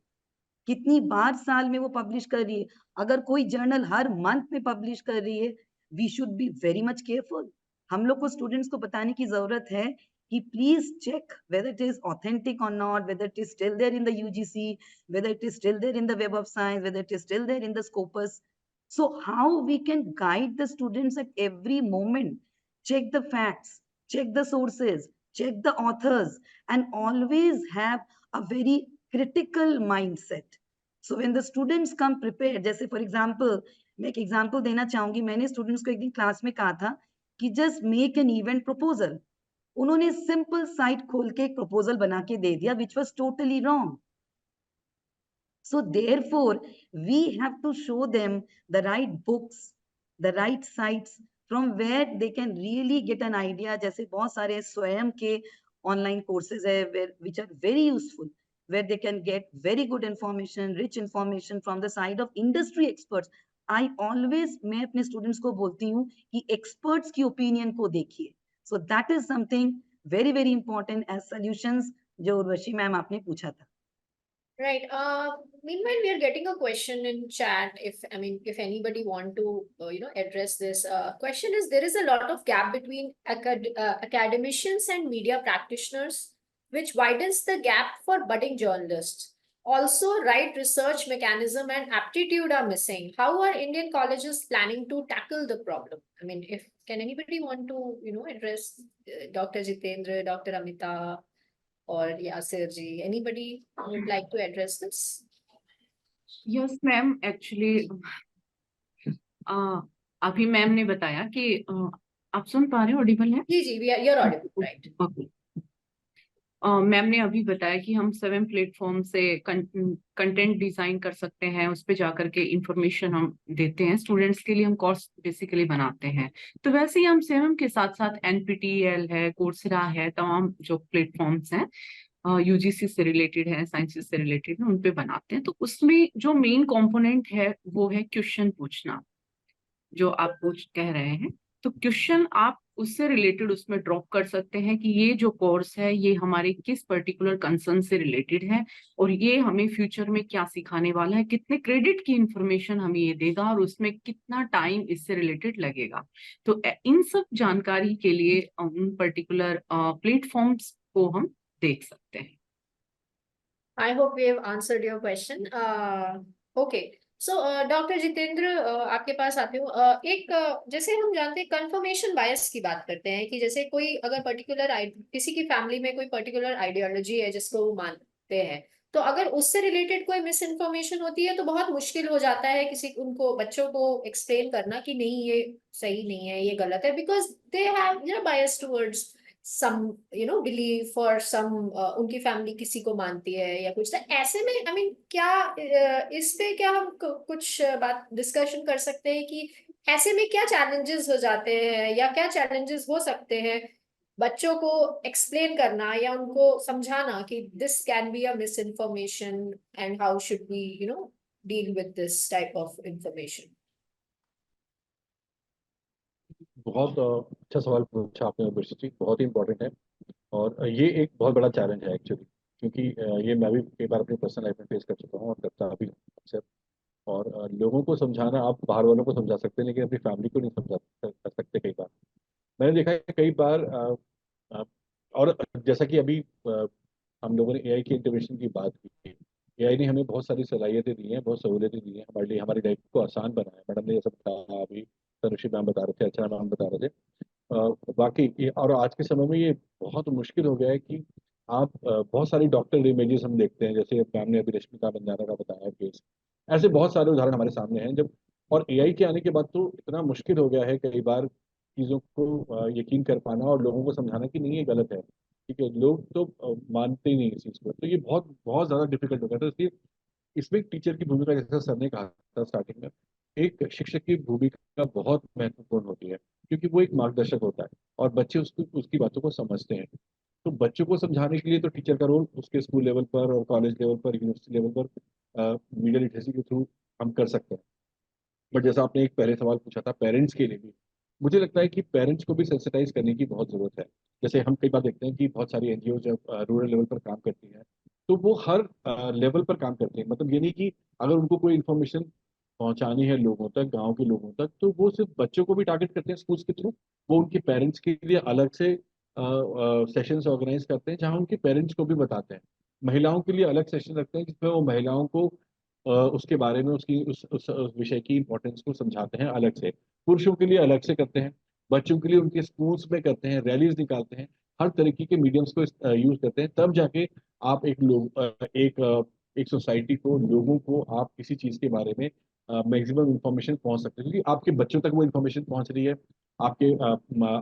कितनी बार साल में वो पब्लिश कर रही है? अगर कोई जर्नल हर मंथ में पब्लिश कर रही है, we should be very much careful. हम लोग को स्टूडेंट्स को बताने की जरूरत है कि please check whether it is authentic or not, whether it is still there in the UGC, whether it is still there in the Web of Science, whether it is still there in the Scopus. So how we can guide the students at every moment? Check the facts, check the sources, check the authors, and always have a very critical mindset. So when the students come prepared, जैसे for example, मैं एक example देना चाहूंगी, मैंने students को एक दिन class में कहा था कि just make an event proposal. उन्होंने सिंपल साइट खोल के एक प्रपोजल बना के दे दिया, which was totally wrong. So therefore, we have to show them the right books, the right sites from where they can really get an idea. जैसे बहुत सारे स्वयं के online courses है which are very useful, where they can get very good information, rich information from the side of industry experts. I always, मैं अपने students को बोलती हूँ कि experts की opinion को देखिए. So that is something very very important as solutions जो उर्वशी मैम आपने पूछा था. Right. Meanwhile, we are getting a question in chat. If anybody want to, address this question, is there is a lot of gap between academicians and media practitioners, which widens the gap for budding journalists. Also, right research mechanism and aptitude are missing. How are Indian colleges planning to tackle the problem? Can anybody want to, address Dr. Jitendra, Dr. Amita, or Yasir ji? Anybody would like to address this? Yes ma'am, actually अभी ma'am ने बताया कि आप सुन पा रहे हो, Audible है? जी, you're audible, right? Okay. Ma'am ने अभी बताया कि हम 7 प्लेटफॉर्म से कंटेंट डिजाइन कर सकते हैं, उस पे जाकर के इंफॉर्मेशन हम देते हैं स्टूडेंट्स के लिए, हम कोर्स बेसिकली बनाते हैं. तो वैसे ही हम 7 के साथ साथ NPTEL है, कोर्सेरा है, तमाम जो प्लेटफॉर्म्स हैं UGC से रिलेटेड है, साइंसेस से रिलेटेड है, उन पे बनाते हैं. तो उसमें जो मेन कंपोनेंट है वो है क्वेश्चन पूछना, जो आप कह रहे हैं. तो क्वेश्चन आप उससे रिलेटेड उसमें ड्रॉप कर सकते हैं कि ये जो कोर्स है ये हमारे किस पर्टिकुलर कंसर्न से रिलेटेड है और ये हमें फ्यूचर में क्या सिखाने वाला है, कितने क्रेडिट की इंफॉर्मेशन हमें ये देगा और उसमें कितना टाइम इससे रिलेटेड लगेगा. तो इन सब जानकारी के लिए उन पर्टिकुलर प्लेटफॉर्म्स को हम देख सकते हैं. I hope we have answered your question. Okay. So, doctor Jitendra, आपके पास आते हो. जैसे हम जानते हैं कंफर्मेशन बायस की बात करते हैं कि जैसे कोई अगर पर्टिकुलर किसी की फैमिली में कोई पर्टिकुलर आइडियोलॉजी है जिसको वो मानते हैं, तो अगर उससे रिलेटेड कोई मिस इन्फॉर्मेशन होती है तो बहुत मुश्किल हो जाता है उनको बच्चों को एक्सप्लेन करना कि नहीं ये सही नहीं है, ये गलत है, because they have bias towards some belief or some उनकी फैमिली किसी को मानती है या कुछ. ऐसे में क्या इस पे क्या हम कुछ बात डिस्कशन कर सकते हैं कि ऐसे में क्या चैलेंजेस हो जाते हैं या क्या चैलेंजेस हो सकते हैं बच्चों को एक्सप्लेन करना या उनको समझाना कि this can be a misinformation and how should we deal with this type of information. बहुत अच्छा सवाल पूछा आपने उर्वशी जी, बहुत ही इंपॉर्टेंट है और ये एक बहुत बड़ा चैलेंज है एक्चुअली, क्योंकि ये मैं भी कई बार अपनी पर्सनल लाइफ में फेस कर चुका हूँ और करता भी अक्सर. और लोगों को समझाना, आप बाहर वालों को समझा सकते हैं लेकिन अपनी फैमिली को नहीं समझा कर सकते कई बार. मैंने देखा है कई बार और जैसा कि अभी हम लोगों ने AI की इंटरवेंशन की बात की, AI ने हमें बहुत सारी सलाहियतें दी हैं, बहुत सहूलियतें दी हैं, हमारे लिए हमारी लाइफ को आसान बनाया. मैडम ने ये सब कहा, अभी तनुश्री मैम बता रहे थे, अर्चना मैम बता रहे थे. बाकी और आज के समय में ये बहुत मुश्किल हो गया है कि आप बहुत सारी डॉक्टर इमेजेस हम देखते हैं, जैसे मैम ने अभी रश्मिका बंजारा का बताया केस. ऐसे बहुत सारे उदाहरण हमारे सामने हैं. जब और AI के आने के बाद तो इतना मुश्किल हो गया है कई बार चीज़ों को यकीन कर पाना और लोगों को समझाना कि नहीं ये गलत है. ठीक है, लोग तो मानते ही नहीं इस चीज़ को, तो ये बहुत बहुत ज़्यादा डिफिकल्ट हो गया. तो इसलिए इसमें एक टीचर की भूमिका, जैसा सर ने कहा था स्टार्टिंग में, एक शिक्षक की भूमिका बहुत महत्वपूर्ण होती है, क्योंकि वो एक मार्गदर्शक होता है और बच्चे उसकी बातों को समझते हैं. तो बच्चों को समझाने के लिए तो टीचर का रोल उसके स्कूल लेवल पर और कॉलेज लेवल पर, यूनिवर्सिटी लेवल पर मीडिया लिटरेसी के थ्रू हम कर सकते हैं. बट जैसा आपने एक पहले सवाल पूछा था पेरेंट्स के लिए भी, मुझे लगता है कि पेरेंट्स को भी सेंसिटाइज करने की बहुत ज़रूरत है. जैसे हम कई बार देखते हैं कि बहुत सारी NGO जब रूरल लेवल पर काम करती हैं तो वो हर लेवल पर काम करते हैं. मतलब ये नहीं कि अगर उनको कोई इन्फॉर्मेशन पहुंचानी है लोगों तक, गांव के लोगों तक, तो वो सिर्फ बच्चों को भी टारगेट करते हैं स्कूल्स के थ्रू. वो उनके पेरेंट्स के लिए अलग से सेशंस ऑर्गेनाइज करते हैं जहां उनके पेरेंट्स को भी बताते हैं. महिलाओं के लिए अलग सेशन रखते हैं जिसमें वो महिलाओं को उसके बारे में उस विषय की इंपॉर्टेंस को समझाते हैं अलग से. पुरुषों के लिए अलग से करते हैं, बच्चों के लिए उनके स्कूल्स में करते हैं, रैलीज निकालते हैं, हर तरीके के मीडियम्स को यूज करते हैं. तब जाके आप एक सोसाइटी को, लोगों को आप किसी चीज के बारे में मैक्सिमम इंफॉर्मेशन पहुंच सकते हैं, क्योंकि आपके बच्चों तक वो इंफॉर्मेशन पहुंच रही है, आपके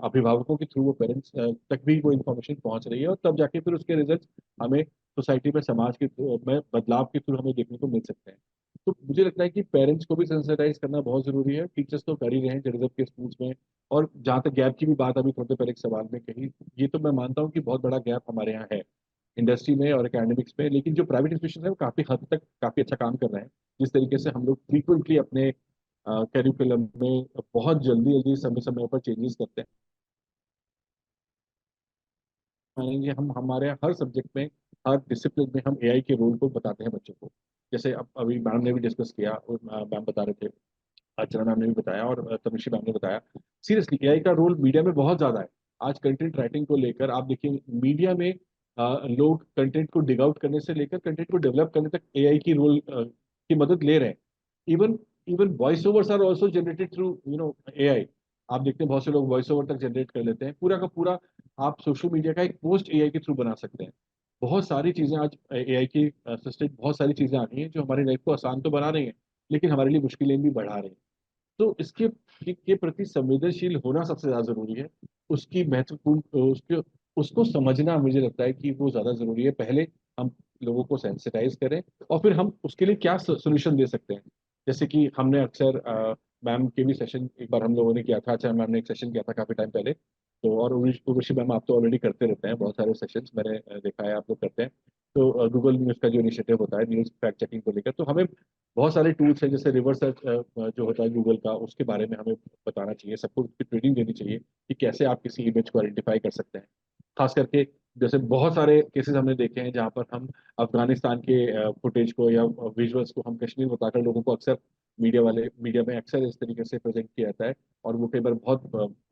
अभिभावकों के थ्रू वो पेरेंट्स तक भी वो इंफॉर्मेशन पहुंच रही है, और तब जाके फिर उसके रिजल्ट हमें सोसाइटी में, समाज के में बदलाव के थ्रू हमें देखने को मिल सकते हैं. तो मुझे लगता है कि पेरेंट्स को भी सेंसिटाइज करना बहुत जरूरी है। टीचर्स तो कर ही रहे हैं जरूरत के स्कूल्स में। और जहाँ तक गैप की भी बात अभी थोड़ी देर पहले एक सवाल में कही, ये तो मैं मानता हूँ कि बहुत बड़ा गैप हमारे यहाँ है इंडस्ट्री में और एकेडमिक्स में। लेकिन जो प्राइवेट इंस्टीट्यूशन है वो काफी हद तक काफी अच्छा काम कर रहे हैं। जिस तरीके से हम लोग फ्रीक्वेंटली अपने करिकुलम में बहुत जल्दी जल्दी समय समय पर चेंजेस करते हैं, मानेंगे हम हमारे हर सब्जेक्ट में, हर डिसिप्लिन में हम एआई के रोल को बताते हैं बच्चों को। जैसे अब अभी मैम ने भी डिस्कस किया और मैम बता रहे थे, अर्चना मैम ने भी बताया और तनुश्री मैम ने बताया। सीरियसली एआई का रोल मीडिया में बहुत ज्यादा है। आज कंटेंट राइटिंग को लेकर आप देखिए मीडिया में लोग कंटेंट को डिग आउट करने से लेकर कंटेंट को डेवलप करने तक एआई की रोल की मदद ले रहे हैं। Even even voice overs are also generated through AI. आप देखते हैं बहुत से लोग वॉइस ओवर तक जनरेट कर लेते हैं। पूरा का पूरा आप सोशल मीडिया का एक पोस्ट एआई के थ्रू बना सकते हैं। बहुत सारी चीजें आज एआई की असिस्टेड बहुत सारी चीजें आ रही हैं जो हमारी लाइफ को आसान तो बना रही हैं, लेकिन हमारे लिए मुश्किलें भी बढ़ा रही हैं। तो इसके के प्रति संवेदनशील होना सबसे ज्यादा जरूरी है। उसकी महत्वपूर्ण उसके उसको समझना मुझे लगता है कि वो ज्यादा जरूरी है। पहले हम लोगों को सेंसिटाइज करें और फिर हम उसके लिए क्या सोल्यूशन दे सकते हैं। जैसे कि हमने अक्सर मैम के भी सेशन एक बार हम लोगों ने किया था। अच्छा, मैम ने एक सेशन किया था काफी टाइम पहले। तो और उर्वशी मैम आप तो ऑलरेडी करते रहते हैं बहुत सारे सेशंस, मैंने देखा है आप लोग करते हैं। तो गूगल न्यूज का जो इनिशिएटिव होता है न्यूज फैक्ट चेकिंग को लेकर, तो हमें बहुत सारे टूल्स हैं जैसे रिवर्स सर्च जो होता है गूगल का, उसके बारे में हमें बताना चाहिए, सबको उसकी ट्रेनिंग देनी चाहिए कि कैसे आप किसी इमेज को आइडेंटिफाई कर सकते हैं। खास करके जैसे बहुत सारे केसेस हमने देखे हैं जहाँ पर हम अफगानिस्तान के फुटेज को या विजुअल्स को हम कश्मीर बताकर लोगों को अक्सर मीडिया में अक्सर इस तरीके से प्रेजेंट किया जाता है। और वो कई बार बहुत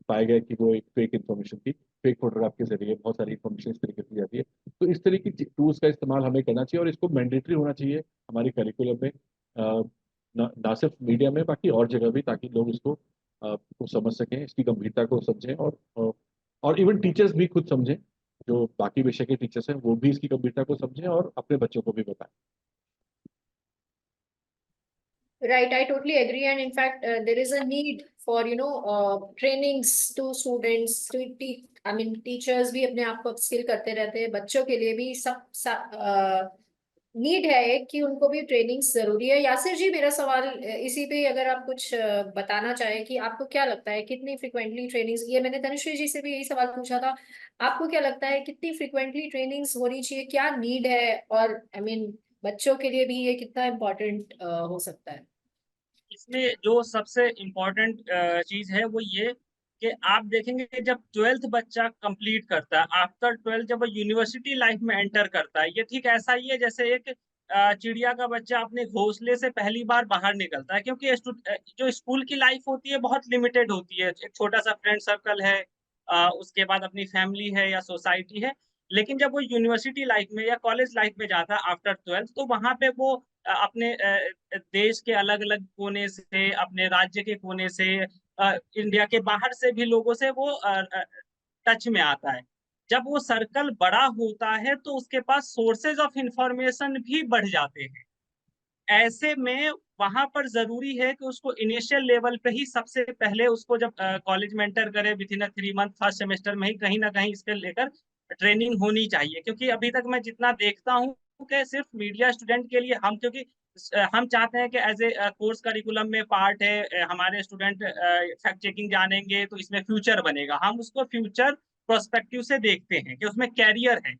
पाया गया कि वो एक फेक इन्फॉर्मेशन थी। फेक फोटोग्राफ के जरिए बहुत सारी इन्फॉर्मेशन इस तरीके से दी जाती है। तो इस तरीके की टूल्स का इस्तेमाल हमें करना चाहिए और इसको मैंडेटरी होना चाहिए हमारे करिकुलम में, ना सिर्फ मीडिया में बाकी और जगह भी, ताकि लोग इसको को समझ सकें, इसकी गंभीरता को समझें और इवन टीचर्स भी खुद समझें। जो बाकी विषय के टीचर्स हैं वो भी इसकी गंभीरता को समझें और अपने बच्चों को भी बताएं। Right, I totally agree. And in fact, there is a need for, trainings to students, to teach, I mean, teachers भी अपने आप को अपस्किल करते रहते हैं, बच्चों के लिए भी नीड है एक कि उनको भी ट्रेनिंग जरूरी है। यासिर जी, मेरा सवाल इसी पे अगर आप कुछ बताना चाहें कि आपको क्या लगता है कितनी फ्रिक्वेंटली ट्रेनिंग्स, ये मैंने तनुश्री जी से भी यही सवाल पूछा था, आपको क्या लगता है कितनी फ्रिक्वेंटली ट्रेनिंग्स होनी चाहिए, क्या नीड है, और आई मीन बच्चों के लिए भी ये कितना इम्पोर्टेंट हो सकता है? इसमें जो सबसे इम्पोर्टेंट चीज है वो ये कि आप देखेंगे कि जब 12th बच्चा कंप्लीट करता है, आफ्टर 12 जब वो यूनिवर्सिटी लाइफ में एंटर करता है, ये ठीक ऐसा ही है जैसे एक चिड़िया का बच्चा अपने घोंसले से पहली बार बाहर निकलता है। क्योंकि जो स्कूल की लाइफ होती है बहुत लिमिटेड होती है। एक छोटा सा फ्रेंड सर्कल है, उसके बाद अपनी फैमिली है या सोसाइटी है। लेकिन जब वो यूनिवर्सिटी लाइफ में या कॉलेज लाइफ में जाता है आफ्टर 12th, तो वहां पे वो अपने देश के अलग अलग कोने से, अपने राज्य के कोने से, इंडिया के बाहर से भी लोगों से वो टच में आता है। जब वो सर्कल बड़ा होता है तो उसके पास सोर्सेज ऑफ इंफॉर्मेशन भी बढ़ जाते हैं। ऐसे में वहां पर जरूरी है कि उसको इनिशियल लेवल पे ही सबसे पहले उसको जब कॉलेज में एंटर करे with in 3 month first semester में ही कहीं ना कहीं इसके लेकर ट्रेनिंग होनी चाहिए। क्योंकि अभी तक मैं जितना देखता हूँ कि सिर्फ मीडिया स्टूडेंट के लिए हम, क्योंकि हम चाहते हैं कि एज ए कोर्स करिकुलम में पार्ट है, हमारे स्टूडेंट फैक्ट चेकिंग जानेंगे तो इसमें फ्यूचर बनेगा। हम उसको फ्यूचर प्रोस्पेक्टिव से देखते हैं कि उसमें कैरियर है।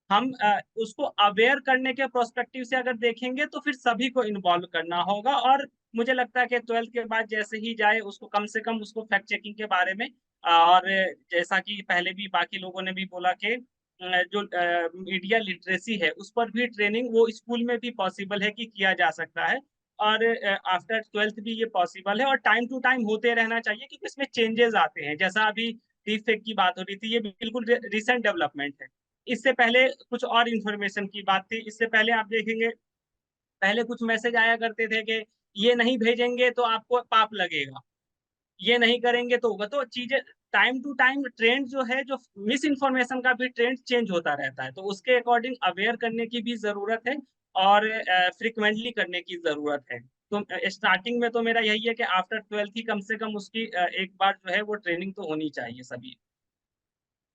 हम उसको अवेयर करने के प्रोस्पेक्टिव से अगर देखेंगे तो फिर सभी को इन्वॉल्व करना होगा। और मुझे लगता है कि 12th के बाद जैसे ही जाए उसको कम से कम उसको फैक्ट चेकिंग के बारे में, और जैसा कि पहले भी बाकी लोगों ने भी बोला कि जो मीडिया लिटरेसी है उस पर भी ट्रेनिंग वो स्कूल में भी पॉसिबल है कि किया जा सकता है। और आफ्टर 12th भी ये पॉसिबल है और टाइम टू टाइम होते रहना चाहिए, क्योंकि इसमें चेंजेस आते हैं। जैसा अभी डीप फेक की बात हो रही थी, ये बिल्कुल रिसेंट डेवलपमेंट है। इससे पहले कुछ और इंफॉर्मेशन की बात थी। इससे पहले आप देखेंगे, पहले कुछ मैसेज आया करते थे कि ये नहीं भेजेंगे तो आपको पाप लगेगा, ये नहीं करेंगे तो होगा। तो चीजें टाइम टू टाइम ट्रेंड जो है, जो मिस इन्फॉर्मेशन का भी ट्रेंड चेंज होता रहता है, तो उसके अकॉर्डिंग अवेयर करने की भी जरूरत है और फ्रिक्वेंटली करने की जरूरत है। तो स्टार्टिंग में तो मेरा यही है कि आफ्टर 12th ही कम से कम उसकी एक बार जो है वो ट्रेनिंग तो होनी चाहिए सभी।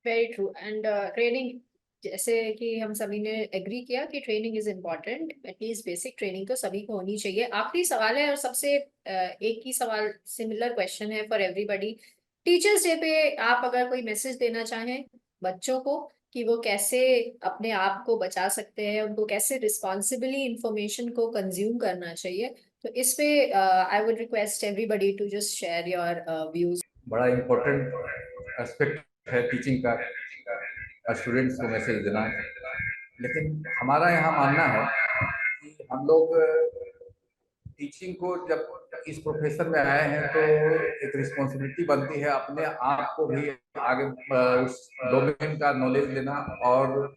Very true. एंड ट्रेनिंग जैसे कि हम सभी ने एग्री किया कि training is important, at least basic training तो सभी को होनी चाहिए। आखिरी सवाल है और सबसे एक ही सवाल, सिमिलर क्वेश्चन है फॉर एवरीबॉडी। टीचर्स डे पे आप अगर कोई मैसेज देना चाहें बच्चों को कि वो कैसे अपने आप को बचा सकते हैं, उनको कैसे रिस्पॉन्सिबली इंफॉर्मेशन को कंज्यूम करना चाहिए, तो इस पे I would request everybody to just share your views. बड़ा इम्पोर्टेंट एस्पेक्ट है टीचिंग का, स्टूडेंट्स को मैसेज देना। लेकिन हमारा यहाँ मानना है कि हम लोग टीचिंग को जब इस प्रोफेशन में आए हैं तो एक रिस्पॉन्सिबिलिटी बनती है अपने आप को भी आगे उस डोमेन का नॉलेज लेना और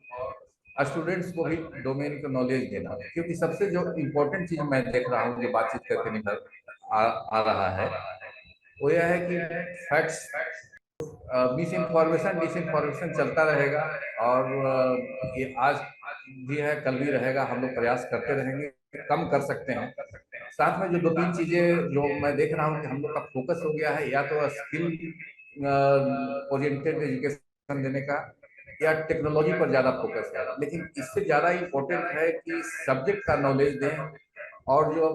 स्टूडेंट्स को भी डोमेन का नॉलेज देना। क्योंकि सबसे जो इम्पोर्टेंट चीज मैं देख रहा हूँ जो बातचीत करके निकल आ रहा है वो यह है कि facts, misinformation disinformation चलता रहेगा और ये आज भी है कल भी रहेगा। हम लोग प्रयास करते रहेंगे, कम कर सकते हैं। साथ में जो 2-3 चीजें जो मैं देख रहा हूँ कि हम लोग का फोकस हो गया है, या तो स्किल ओरिएंटेड एजुकेशन देने का या टेक्नोलॉजी पर ज्यादा फोकस है। लेकिन इससे ज्यादा इम्पोर्टेंट है कि सब्जेक्ट का नॉलेज दें और जो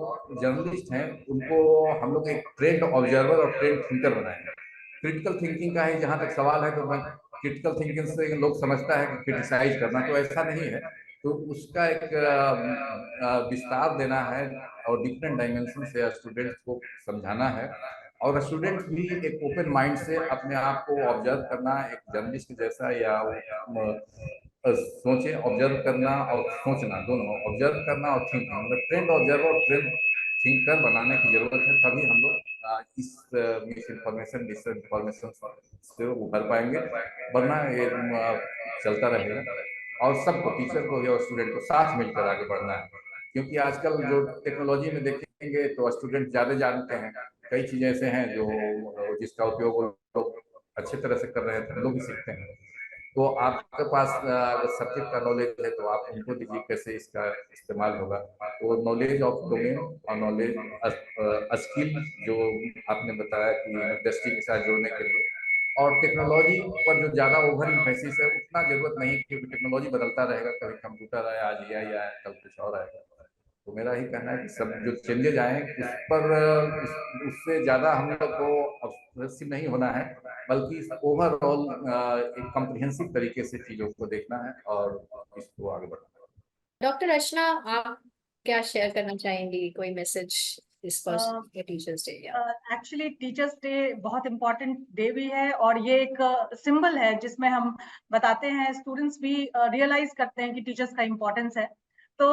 जर्नलिस्ट हैं उनको हम लोग एक ट्रेंड ऑब्जर्वर और ट्रेंड थिंकर बनाएंगे। क्रिटिकल थिंकिंग का ही जहाँ तक सवाल है तो मैं क्रिटिकल थिंकिंग से लोग समझता है कि क्रिटिसाइज करना, तो ऐसा नहीं है। तो उसका एक विस्तार देना है और डिफरेंट डायमेंशन से स्टूडेंट्स को समझाना है और स्टूडेंट्स भी एक ओपन माइंड से अपने आप को ऑब्जर्व करना, एक जर्नलिस्ट जैसा या सोचे, ऑब्जर्व करना और सोचना, दोनों ऑब्जर्व करना और थिंकिंग, मतलब ट्रेंड ऑब्जर्वर और ट्रेंड थिंकर बनाने की जरूरत है। तभी हम लोग इस मिस इन्फॉर्मेशन डिस इन्फॉर्मेशन से उभर पाएंगे, वरना ये चलता रहेगा। और सबको, टीचर को भी और स्टूडेंट को साथ मिलकर आगे बढ़ना है। क्योंकि आजकल जो टेक्नोलॉजी में देखेंगे तो स्टूडेंट ज्यादा जानते हैं, कई चीजें ऐसे हैं जो जिसका उपयोग लोग अच्छे तरह से कर रहे हैं तो लोग भी सीखते हैं। तो आपके पास अगर सब्जेक्ट का नॉलेज है तो आप उनको दीजिए कैसे इसका इस्तेमाल होगा। तो नॉलेज ऑफ डोमेन और नॉलेज स्किल जो आपने बताया कि इंडस्ट्री के साथ जोड़ने के लिए, और टेक्नोलॉजी पर जो ज्यादा ओवर इम्फेसिस है उतना जरूरत नहीं, क्योंकि टेक्नोलॉजी बदलता रहेगा, कभी कंप्यूटर आया, आज AI आया, कल कुछ और आएगा। तो मेरा ही कहना है कि सब जो चेंजेज आए उस पर उससे ज्यादा हम लोग को ऑब्सेसिव नहीं होना है, बल्कि ओवरऑल एक कॉम्प्रिहेंसिव तरीके से चीजों को देखना है और इसको आगे बढ़ाना है। डॉक्टर अर्चना, आप क्या शेयर करना चाहेंगी, कोई मैसेज इस पर teachers day? Actually teachers day बहुत इम्पोर्टेंट डे भी है और ये एक सिंबल है जिसमें हम बताते हैं, स्टूडेंट्स भी रियलाइज करते हैं कि टीचर्स का इम्पोर्टेंस है। तो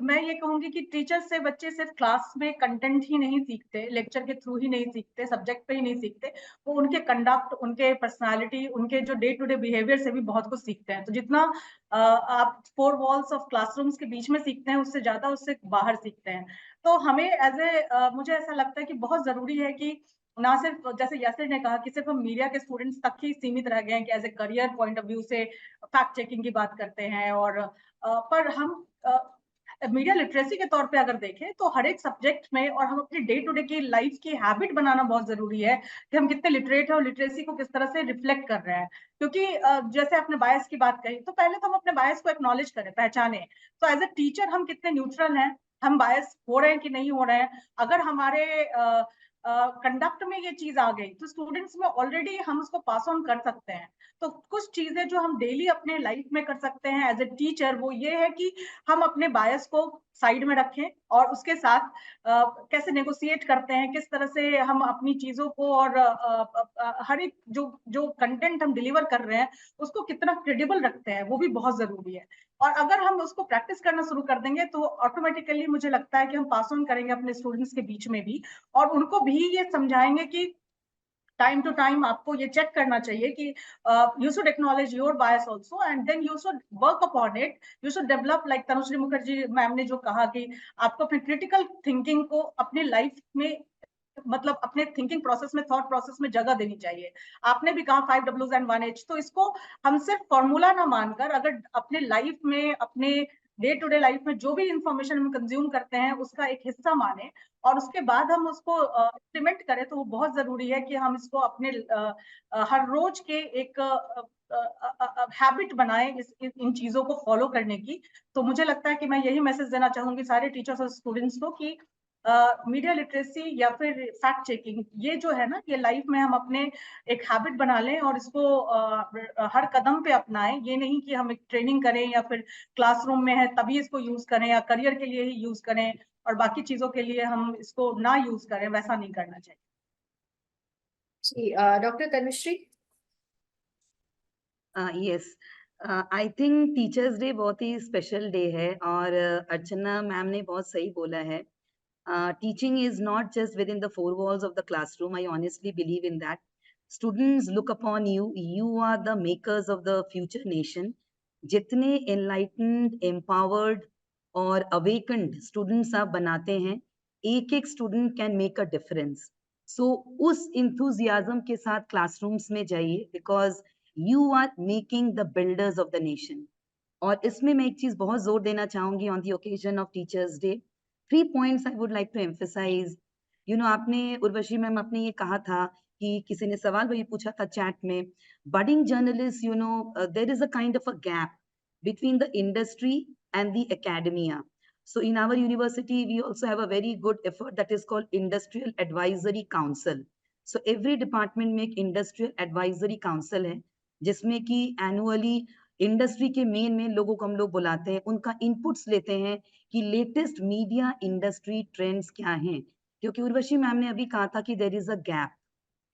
मैं ये कहूंगी कि टीचर से बच्चे सिर्फ क्लास में कंटेंट ही नहीं सीखते, लेक्चर के थ्रू ही नहीं सीखते, सब्जेक्ट पे ही नहीं सीखते, वो उनके कंडक्ट, उनके पर्सनालिटी, उनके जो डे टू डे बिहेवियर से भी बहुत कुछ सीखते हैं। तो जितना आप 4 वॉल्स ऑफ क्लासरूम्स के बीच में सीखते हैं उससे ज्यादा उससे बाहर सीखते हैं। तो हमें मुझे ऐसा लगता है कि बहुत जरूरी है कि ना सिर्फ जैसे यासिर ने कहा कि सिर्फ हम मीडिया के स्टूडेंट्स तक ही सीमित रह गए हैं कि as a career point of view से फैक्ट चेकिंग की बात करते हैं, और पर हम मीडिया लिटरेसी के तौर पे अगर देखें तो हर एक सब्जेक्ट में, और हम अपनी डे टू डे की लाइफ की हैबिट बनाना बहुत जरूरी है कि हम कितने लिटरेट हैं और लिटरेसी को किस तरह से रिफ्लेक्ट कर रहे हैं। क्योंकि जैसे आपने बायस की बात कही, तो पहले तो हम अपने बायस को एक्नॉलेज करें, पहचाने। तो एज ए टीचर हम कितने न्यूट्रल हैं, हम बायस हो रहे हैं कि नहीं हो रहे हैं। अगर हमारे कंडक्ट में ये चीज आ गई तो स्टूडेंट्स में ऑलरेडी हम उसको पास ऑन कर सकते हैं। तो कुछ चीजें जो हम डेली अपने लाइफ में कर सकते हैं एज ए टीचर, वो ये है कि हम अपने बायस को साइड में रखें और उसके साथ कैसे नेगोशिएट करते हैं, किस तरह से हम अपनी चीजों को और हर एक जो कंटेंट हम डिलीवर कर रहे हैं उसको कितना क्रेडिबल रखते हैं, वो भी बहुत जरूरी है। और अगर हम उसको प्रैक्टिस करना शुरू कर देंगे तो ऑटोमेटिकली मुझे लगता है कि हम पास ऑन करेंगे अपने स्टूडेंट्स के बीच में भी, और उनको भी ये समझाएंगे कि टाइम टू टाइम आपको ये चेक करना चाहिए कि you should acknowledge your bias also and then you should work upon it, you should develop, like Tanushree Mukherjee ma'am ने जो कहा कि आपको अपने क्रिटिकल थिंकिंग को अपने लाइफ में, मतलब अपने थिंकिंग प्रोसेस में, थॉट प्रोसेस में जगह देनी चाहिए। आपने भी कहा 5 Ws and 1 H, तो इसको हम सिर्फ फॉर्मूला ना मानकर अगर अपने लाइफ में, अपने डे टू डे लाइफ में जो भी इंफॉर्मेशन हम कंज्यूम करते हैं उसका एक हिस्सा माने और उसके बाद हम उसको इम्प्लीमेंट करें, तो वो बहुत जरूरी है कि हम इसको अपने हर रोज के एक हैबिट बनाएं इन चीजों को फॉलो करने की। तो मुझे लगता है कि मैं यही मैसेज देना चाहूंगी सारे टीचर्स और स्टूडेंट्स को कि मीडिया लिटरेसी या फिर फैक्ट चेकिंग ये जो है ना, ये लाइफ में हम अपने एक हैबिट बना लें और इसको हर कदम पे अपनाएं। ये नहीं कि हम एक ट्रेनिंग करें या फिर क्लासरूम में है तभी इसको यूज करें या करियर के लिए ही यूज करें और बाकी चीजों के लिए हम इसको ना यूज करें, वैसा नहीं करना चाहिए। जी, doctor Tanushree. Yes, I think teachers day बहुत ही स्पेशल डे है और अर्चना मैम ने बहुत सही बोला है. Teaching is not just within the four walls of the classroom. I honestly believe in that. Students look upon you. You are the makers of the future nation. जितने enlightened, empowered और awakened students आप बनाते हैं, एक एक student can make a difference. So उस enthusiasm के साथ classrooms में जाइए because you are making the builders of the nation. और इसमें मैं एक चीज बहुत जोर देना चाहूंगी on the occasion of Teachers Day. 3 points I would like to emphasize. आपने उर्वशी मैम आपने ये कहा था कि किसी ने सवाल वही पूछा था चैट में, budding journalists, there is a kind of a gap between the industry and the academia. So in our university, we also have a very good effort that is called Industrial Advisory Council. So every department में एक Industrial Advisory Council है, जिसमें कि annually industry के main लोगों को हम लोग बुलाते हैं, उनका इनपुट्स लेते हैं कि लेटेस्ट मीडिया इंडस्ट्री ट्रेंड्स क्या हैं, क्योंकि उर्वशी मैम ने अभी कहा था कि देयर इज अ गैप.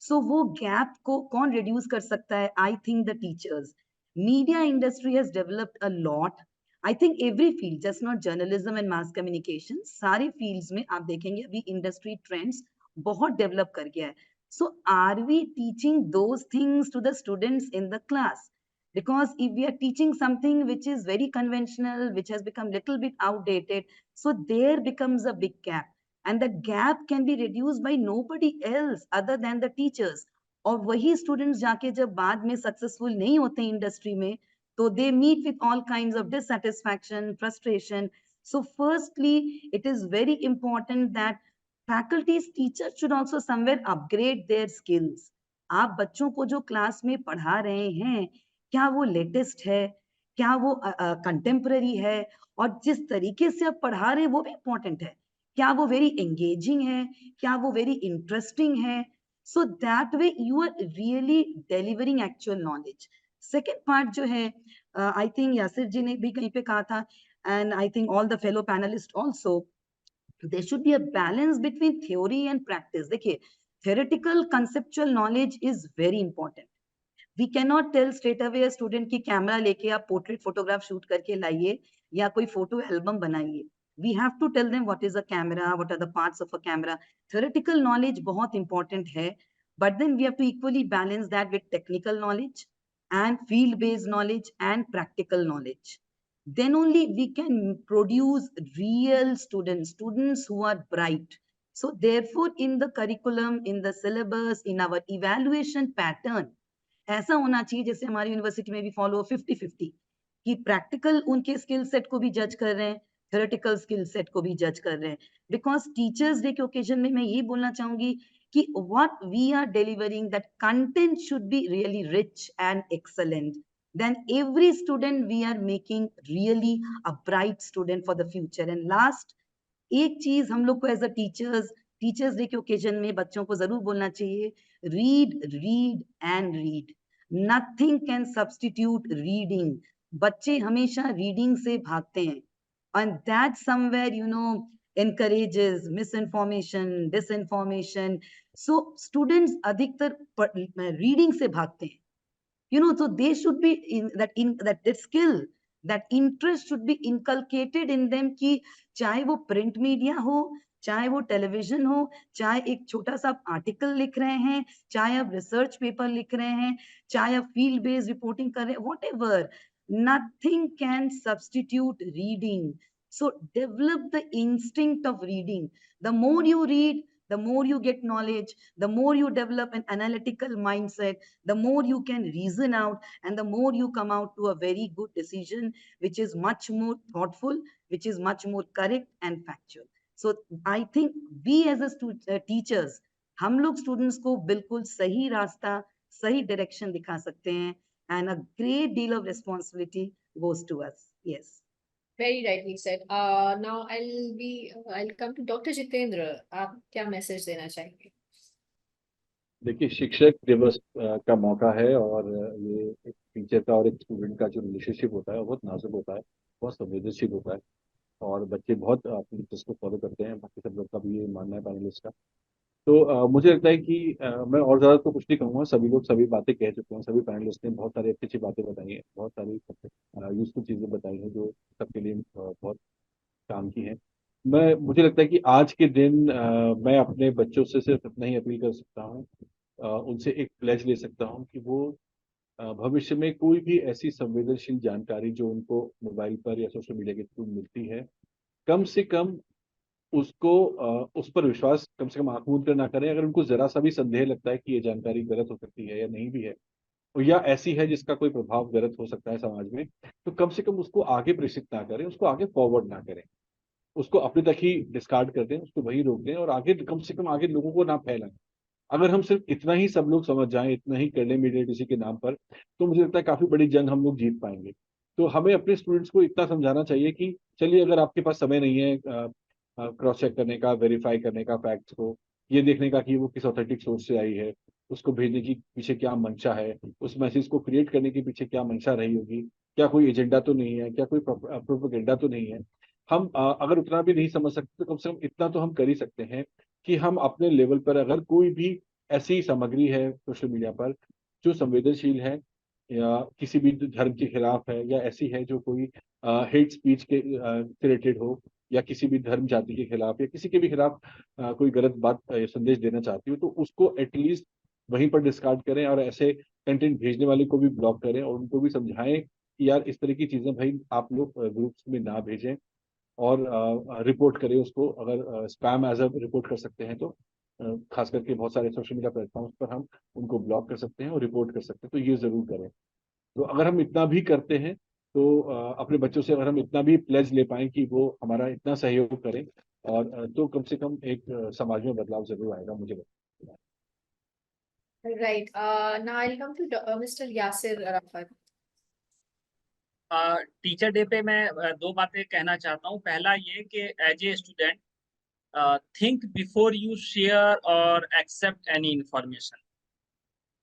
सो वो गैप को कौन रिड्यूस कर सकता है? I think the teachers. Media industry has developed a lot. I think every field, just not journalism and mass communication, सारे फील्ड्स में आप देखेंगे अभी इंडस्ट्री ट्रेंड्स बहुत डेवलप कर गया है. So are we teaching those things to the students in the class? Because if we are teaching something which is very conventional, which has become little bit outdated, so there becomes a big gap, and the gap can be reduced by nobody else other than the teachers. और वही students जाके जब बाद में successful नहीं होते industry में, तो they meet with all kinds of dissatisfaction, frustration. So firstly, it is very important that faculties, teachers should also somewhere upgrade their skills. आप बच्चों को जो क्लास में पढ़ा रहे हैं, क्या वो लेटेस्ट है, क्या वो कंटेम्पररी है, और जिस तरीके से आप पढ़ा रहे हैं वो भी इम्पोर्टेंट है. क्या वो वेरी एंगेजिंग है, क्या वो वेरी इंटरेस्टिंग है? So that way you are really delivering actual knowledge. Second part जो है, आई थिंक यासिर जी ने भी कहीं पे कहा था, and I think all the fellow panelist also, there should be a balance between theory and practice. देखिए, theoretical conceptual knowledge is very important. We cannot tell straight away a student की camera लेके आप portrait photograph shoot करके लाइए या कोई photo album बनाइए. We have to tell them what is a camera, what are the parts of a camera. Theoretical knowledge बहुत important है, but then we have to equally balance that with technical knowledge and field-based knowledge and practical knowledge. Then only we can produce real students who are bright. So therefore, in the curriculum, in the syllabus, in our evaluation pattern, ऐसा होना चाहिए जैसे हमारी university में भी follow 50-50 कि practical उनके skill set को भी जज कर रहे हैं, थ्योरेटिकल स्किल सेट को भी जज कर रहे हैं. बिकॉज टीचर्स डे के ओकेजन में मैं ये बोलना चाहूंगी कि what we are delivering, that content should be really rich and excellent. Then every student we are making really a bright student for the future. And last, एक चीज हम लोग को एज अ टीचर्स डे के occasion में बच्चों को जरूर बोलना चाहिए, read read and read. Nothing can substitute reading. बच्चे हमेशा रीडिंग से भागते हैं, and that somewhere encourages misinformation, disinformation. So students अधिकतर रीडिंग से भागते हैं. So they should be in that skill, that interest should be inculcated in them कि चाहे वो प्रिंट मीडिया हो, चाहे वो टेलीविजन हो, चाहे एक छोटा सा आर्टिकल लिख रहे हैं, चाहे आप रिसर्च पेपर लिख रहे हैं, चाहे आप फील्ड बेस्ड रिपोर्टिंग कर रहे हैं, whatever, nothing can substitute reading. So develop the instinct of reading. The more you read, The more you get knowledge, the more you develop an analytical mindset, the more you can reason out, and the more you come out to a very good decision, which is much more thoughtful, which is much more correct and factual. So I think we as a teachers, हम लोग students को बिल्कुल सही रास्ता, सही direction दिखा सकते हैं, and a great deal of responsibility goes to us. Yes. Very rightly said. Now I'll come to Dr. Jitendra. आप क्या मैसेज देना चाहेंगे? देखिए, शिक्षक दिवस का मौका है, और ये एक टीचर का और एक स्टूडेंट का जो रिलेशनशिप होता है वो बहुत नाजुक होता है, बहुत संवेदनशील होता है, और बच्चे बहुत अपने टीचर्स को फॉलो करते हैं। बाकी सब लोग का भी ये मानना है पैनलिस्ट का। तो मुझे लगता है कि मैं और ज़्यादा तो कुछ नहीं कहूँगा, सभी लोग सभी बातें कह चुके हैं, सभी पैनलिस्ट ने बहुत सारी अच्छी अच्छी बातें बताई हैं, बहुत सारी यूजफुल चीज़ें बताई हैं जो सबके लिए बहुत काम की हैं। मुझे लगता है कि आज के दिन मैं अपने बच्चों से सिर्फ इतना ही अपील कर सकता हूँ, उनसे एक प्लेज ले सकता हूँ कि वो भविष्य में कोई भी ऐसी संवेदनशील जानकारी जो उनको मोबाइल पर या सोशल मीडिया के थ्रू मिलती है, कम से कम उसको उस पर विश्वास कम से कम आंख मूंद कर ना करें। अगर उनको जरा सा भी संदेह लगता है कि ये जानकारी गलत हो सकती है या नहीं भी है, या ऐसी है जिसका कोई प्रभाव गलत हो सकता है समाज में, तो कम से कम उसको आगे प्रेषित ना करें, उसको आगे फॉरवर्ड ना करें, उसको अपने तक ही डिस्कार्ड कर दें, उसको वही रोक दें, और आगे कम से कम आगे लोगों को ना फैलाएं। अगर हम सिर्फ इतना ही सब लोग समझ जाएं, इतना ही कर लें मीडिया लिटरेसी के नाम पर, तो मुझे लगता है काफी बड़ी जंग हम लोग जीत पाएंगे। तो हमें अपने स्टूडेंट्स को इतना समझाना चाहिए कि चलिए, अगर आपके पास समय नहीं है क्रॉस चेक करने का, वेरीफाई करने का फैक्ट्स को, ये देखने का कि वो किस ऑथेंटिक सोर्स से आई है, उसको भेजने की पीछे क्या मंशा है, उस मैसेज को क्रिएट करने के पीछे क्या मंशा रही होगी, क्या कोई एजेंडा तो नहीं है, क्या कोई प्रोपेगेंडा तो नहीं है। हम अगर उतना भी नहीं समझ सकते, तो कम से कम इतना तो हम कर ही सकते हैं कि हम अपने लेवल पर अगर कोई भी ऐसी सामग्री है सोशल मीडिया पर जो संवेदनशील है, या किसी भी धर्म के खिलाफ है, या ऐसी है जो कोई हेट स्पीच के रिलेटेड हो, या किसी भी धर्म जाति के खिलाफ, या किसी के भी खिलाफ कोई गलत बात संदेश देना चाहती हो, तो उसको एटलीस्ट वहीं पर डिस्कार्ड करें, और ऐसे कंटेंट भेजने वाले को भी ब्लॉक करें, और उनको भी समझाएं कि यार इस तरह की चीजें भाई आप लोग ग्रुप्स में ना भेजें, और रिपोर्ट करें उसको। अगर स्पैम एज अ रिपोर्ट कर सकते हैं, तो खास करके बहुत सारे सोशल मीडिया प्लेटफॉर्म्स पर हम उनको ब्लॉक कर सकते हैं और रिपोर्ट कर सकते हैं, तो ये जरूर करें। तो अगर हम इतना भी करते हैं, तो अपने बच्चों से अगर हम इतना भी प्लेज ले पाएं कि वो हमारा इतना सहयोग करें, और तो कम से कम एक समाज में बदलाव जरूर आएगा, मुझे लगता है। Right. Now I'll come to Mr. Yasir Arafat. Teacher day पे मैं दो बातें कहना चाहता हूँ। पहला ये कि as a student think before you share और एक्सेप्ट एनी इंफॉर्मेशन,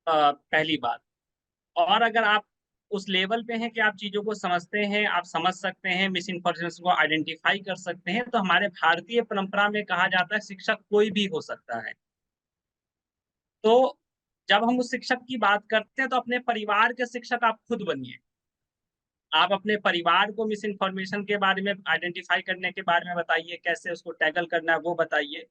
पहली बात। और अगर आप उस लेवल पे हैं कि आप चीजों को समझते हैं, आप समझ सकते हैं, मिस इन्फॉर्मेशन को आइडेंटिफाई कर सकते हैं, तो हमारे भारतीय परंपरा में कहा जाता है शिक्षक कोई भी हो सकता है। तो जब हम उस शिक्षक की बात करते हैं, तो अपने परिवार के शिक्षक आप खुद बनिए। आप अपने परिवार को मिस इन्फॉर्मेशन के बारे में आइडेंटिफाई करने के बारे में बताइए, कैसे उसको टैकल करना है वो बताइए।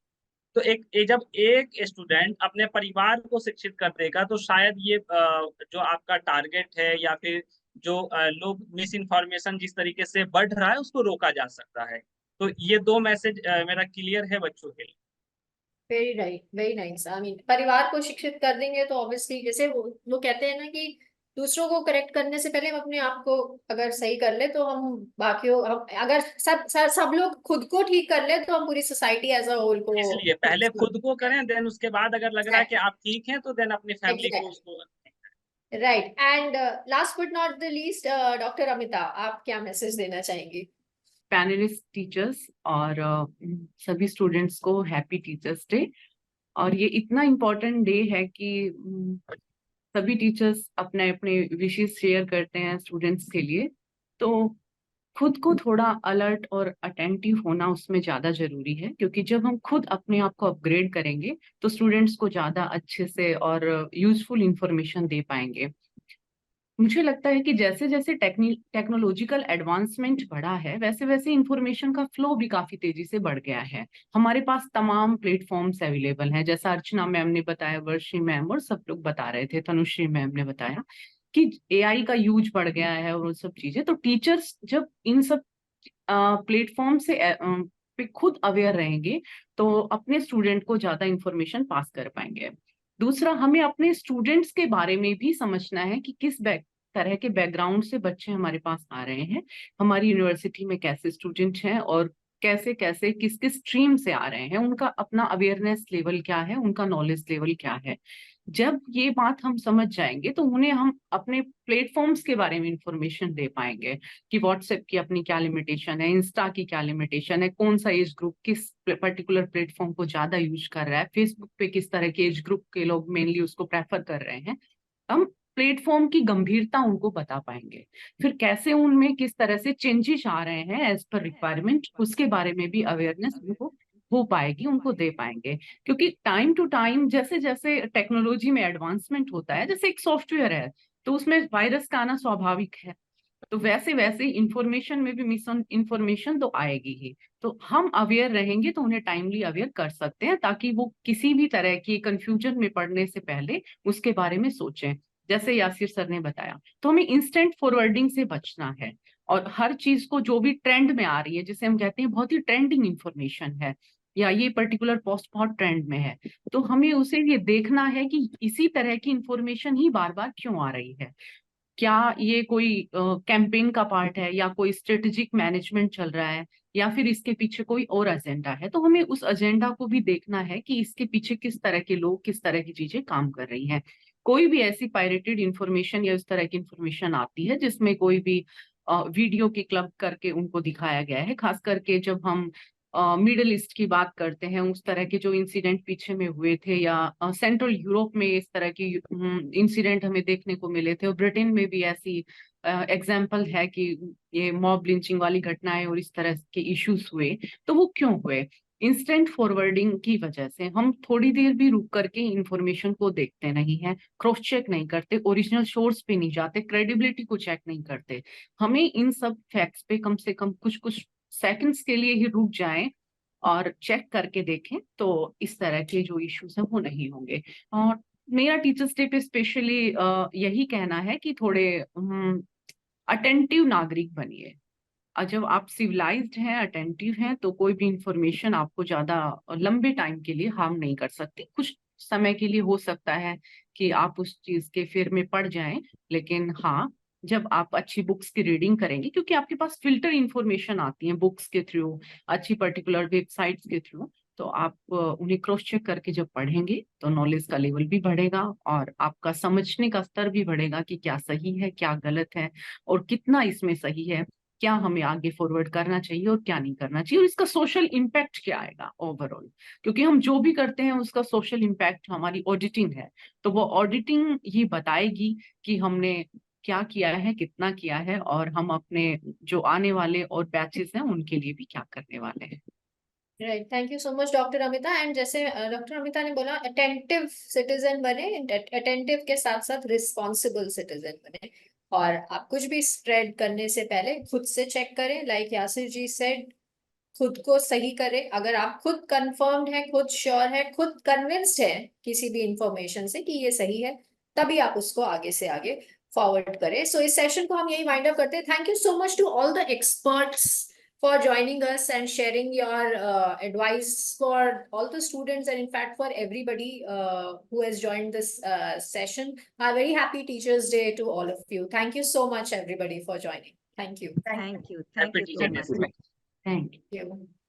तो जब एक स्टूडेंट अपने परिवार को शिक्षित कर देगा, तो शायद ये जो आपका टारगेट है, या फिर जो लोग मिस इन्फॉर्मेशन जिस तरीके से बढ़ रहा है उसको रोका जा सकता है। तो ये दो मैसेज मेरा क्लियर है बच्चों के लिए। Very right, very nice. I mean परिवार को शिक्षित कर देंगे तो ऑब्वियसली, जैसे वो कहते हैं ना कि दूसरों को करेक्ट करने से पहले हम अपने आप को अगर सही कर ले तो हम बाकियों, हम अगर सब लोग खुद को ठीक कर ले तो हम पूरी सोसाइटी एज अ होल को। इसलिए पहले खुद को करें, देन उसके बाद अगर लग रहा है कि आप ठीक हैं, तो देन अपनी फैमिली को उसको। Right. And last but not the least, doctor Amita, आप क्या मैसेज देना चाहेंगे? पैनलिस्ट टीचर्स और सभी स्टूडेंट्स को हैप्पी टीचर्स डे। और ये इतना इम्पोर्टेंट डे है कि सभी टीचर्स अपने अपने विशेस शेयर करते हैं स्टूडेंट्स के लिए, तो खुद को थोड़ा अलर्ट और अटेंटिव होना उसमें ज्यादा जरूरी है, क्योंकि जब हम खुद अपने आप को अपग्रेड करेंगे तो स्टूडेंट्स को ज्यादा अच्छे से और यूजफुल इंफॉर्मेशन दे पाएंगे। मुझे लगता है कि जैसे जैसे टेक्नोलॉजिकल एडवांसमेंट बढ़ा है, वैसे वैसे इंफॉर्मेशन का फ्लो भी काफी तेजी से बढ़ गया है। हमारे पास तमाम प्लेटफॉर्म्स अवेलेबल हैं, जैसा अर्चना मैम ने बताया, वर्षी मैम और सब लोग बता रहे थे, तनुश्री मैम ने बताया कि एआई का यूज बढ़ गया है और वो सब चीजें। तो टीचर्स जब इन सब प्लेटफॉर्म पे खुद अवेयर रहेंगे तो अपने स्टूडेंट को ज्यादा इंफॉर्मेशन पास कर पाएंगे। दूसरा, हमें अपने स्टूडेंट्स के बारे में भी समझना है कि किस तरह के बैकग्राउंड से बच्चे हमारे पास आ रहे हैं, हमारी यूनिवर्सिटी में कैसे स्टूडेंट हैं और कैसे कैसे किस किस स्ट्रीम से आ रहे हैं, उनका अपना अवेयरनेस लेवल क्या है, उनका नॉलेज लेवल क्या है। जब ये बात हम समझ जाएंगे तो उन्हें हम अपने प्लेटफॉर्म्स के बारे में इंफॉर्मेशन दे पाएंगे कि व्हाट्सएप की अपनी क्या लिमिटेशन है, इंस्टा की क्या लिमिटेशन है, कौन सा एज ग्रुप किस पर्टिकुलर प्लेटफॉर्म को ज्यादा यूज कर रहा है, फेसबुक पे किस तरह के एज ग्रुप के लोग मेनली उसको प्रेफर कर रहे हैं। हम प्लेटफॉर्म की गंभीरता उनको बता पाएंगे, फिर कैसे उनमें किस तरह से चेंजेस आ रहे हैं एज पर रिक्वायरमेंट, उसके बारे में भी अवेयरनेस उनको हो पाएगी, उनको दे पाएंगे। क्योंकि टाइम टू टाइम जैसे जैसे टेक्नोलॉजी में एडवांसमेंट होता है, जैसे एक सॉफ्टवेयर है तो उसमें वायरस का आना स्वाभाविक है, तो वैसे वैसे इंफॉर्मेशन में भी मिस इंफॉर्मेशन तो आएगी ही। तो हम अवेयर रहेंगे तो उन्हें टाइमली अवेयर कर सकते हैं, ताकि वो किसी भी तरह की कंफ्यूजन में पड़ने से पहले उसके बारे में सोचें। जैसे यासिर सर ने बताया, तो हमें इंस्टेंट फॉरवर्डिंग से बचना है, और हर चीज को जो भी ट्रेंड में आ रही है, जिसे हम कहते हैं बहुत ही ट्रेंडिंग इंफॉर्मेशन है या ये पर्टिकुलर पोस्ट बहुत ट्रेंड में है, तो हमें उसे ये देखना है कि इसी तरह की इंफॉर्मेशन ही बार बार क्यों आ रही है। क्या ये कोई कैंपेन का पार्ट है, या कोई स्ट्रेटेजिक मैनेजमेंट चल रहा है, या फिर इसके पीछे कोई और एजेंडा है। तो हमें उस एजेंडा को भी देखना है कि इसके पीछे किस तरह के लोग, किस तरह की चीजें काम कर रही हैं। कोई भी ऐसी पायरेटेड इंफॉर्मेशन या इस तरह की इंफॉर्मेशन आती है जिसमें कोई भी वीडियो की क्लब करके उनको दिखाया गया है, खास करके जब हम मिडल ईस्ट की बात करते हैं, उस तरह के जो इंसिडेंट पीछे में हुए थे, या सेंट्रल यूरोप में इस तरह की इंसिडेंट हमें देखने को मिले थे, और ब्रिटेन में भी ऐसी एग्जाम्पल है कि ये मॉब लिंचिंग वाली घटनाएं और इस तरह के इश्यूज हुए। तो वो क्यों हुए? इंस्टेंट फॉरवर्डिंग की वजह से हम थोड़ी देर भी रुक करके इंफॉर्मेशन को देखते नहीं है, क्रॉस चेक नहीं करते, ओरिजिनल सोर्स पे नहीं जाते, क्रेडिबिलिटी को चेक नहीं करते। हमें इन सब फैक्ट्स पे कम से कम कुछ कुछ सेकंड्स के लिए ही रुक जाएं और चेक करके देखें, तो इस तरह के जो इश्यूज हैं वो नहीं होंगे। और मेरा टीचर्स डे पे स्पेशली यही कहना है कि थोड़े अटेंटिव नागरिक बनिए। जब आप सिविलाइज्ड हैं, अटेंटिव हैं, तो कोई भी इंफॉर्मेशन आपको ज्यादा लंबे टाइम के लिए हार्म नहीं कर सकती। कुछ समय के लिए हो सकता है कि आप उस चीज के फेर में पड़ जाएं, लेकिन हाँ, जब आप अच्छी बुक्स की रीडिंग करेंगे, क्योंकि आपके पास फिल्टर इंफॉर्मेशन आती है बुक्स के थ्रू, अच्छी पर्टिकुलर वेबसाइट्स के थ्रू, तो आप उन्हें क्रॉस चेक करके जब पढ़ेंगे तो नॉलेज का लेवल भी बढ़ेगा, और आपका समझने का स्तर भी बढ़ेगा कि क्या सही है, क्या गलत है, और कितना इसमें सही है, क्या हमें आगे फॉरवर्ड करना चाहिए और क्या नहीं करना चाहिए, और इसका सोशल इम्पैक्ट क्या आएगा ओवरऑल। क्योंकि हम जो भी करते हैं उसका सोशल इम्पैक्ट, हमारी ऑडिटिंग है, तो वो ऑडिटिंग ये बताएगी कि हमने क्या किया है, कितना किया है, और हम अपने जो आने वाले और बैचेस हैं उनके लिए भी क्या करने वाले हैं। Right, thank you so much doctor Amita. And जैसे डॉक्टर अमिता ने बोला, अटेंटिव सिटीजन बने, अटेंटिव के साथ साथ रिस्पॉन्सिबल सिटीजन बने, और आप कुछ भी स्प्रेड करने से पहले खुद से चेक करें, लाइक यासिर जी सेड, खुद को सही करें। अगर आप खुद कंफर्म्ड है, खुद श्योर है, खुद कन्विंस्ड है किसी भी इंफॉर्मेशन से कि ये सही है, तभी आप उसको आगे से आगे फॉरवर्ड करें। सो इस सेशन को हम यही वाइंड अप करते हैं। Thank you so much to all the experts for joining us and sharing your advice for all the students, and in fact for everybody who has joined this session. A very happy Teachers Day to all of you. Thank you so much everybody for joining. Thank you. Thank you. Happy Thank you Teacher so Day. much. Thank you. Thank you.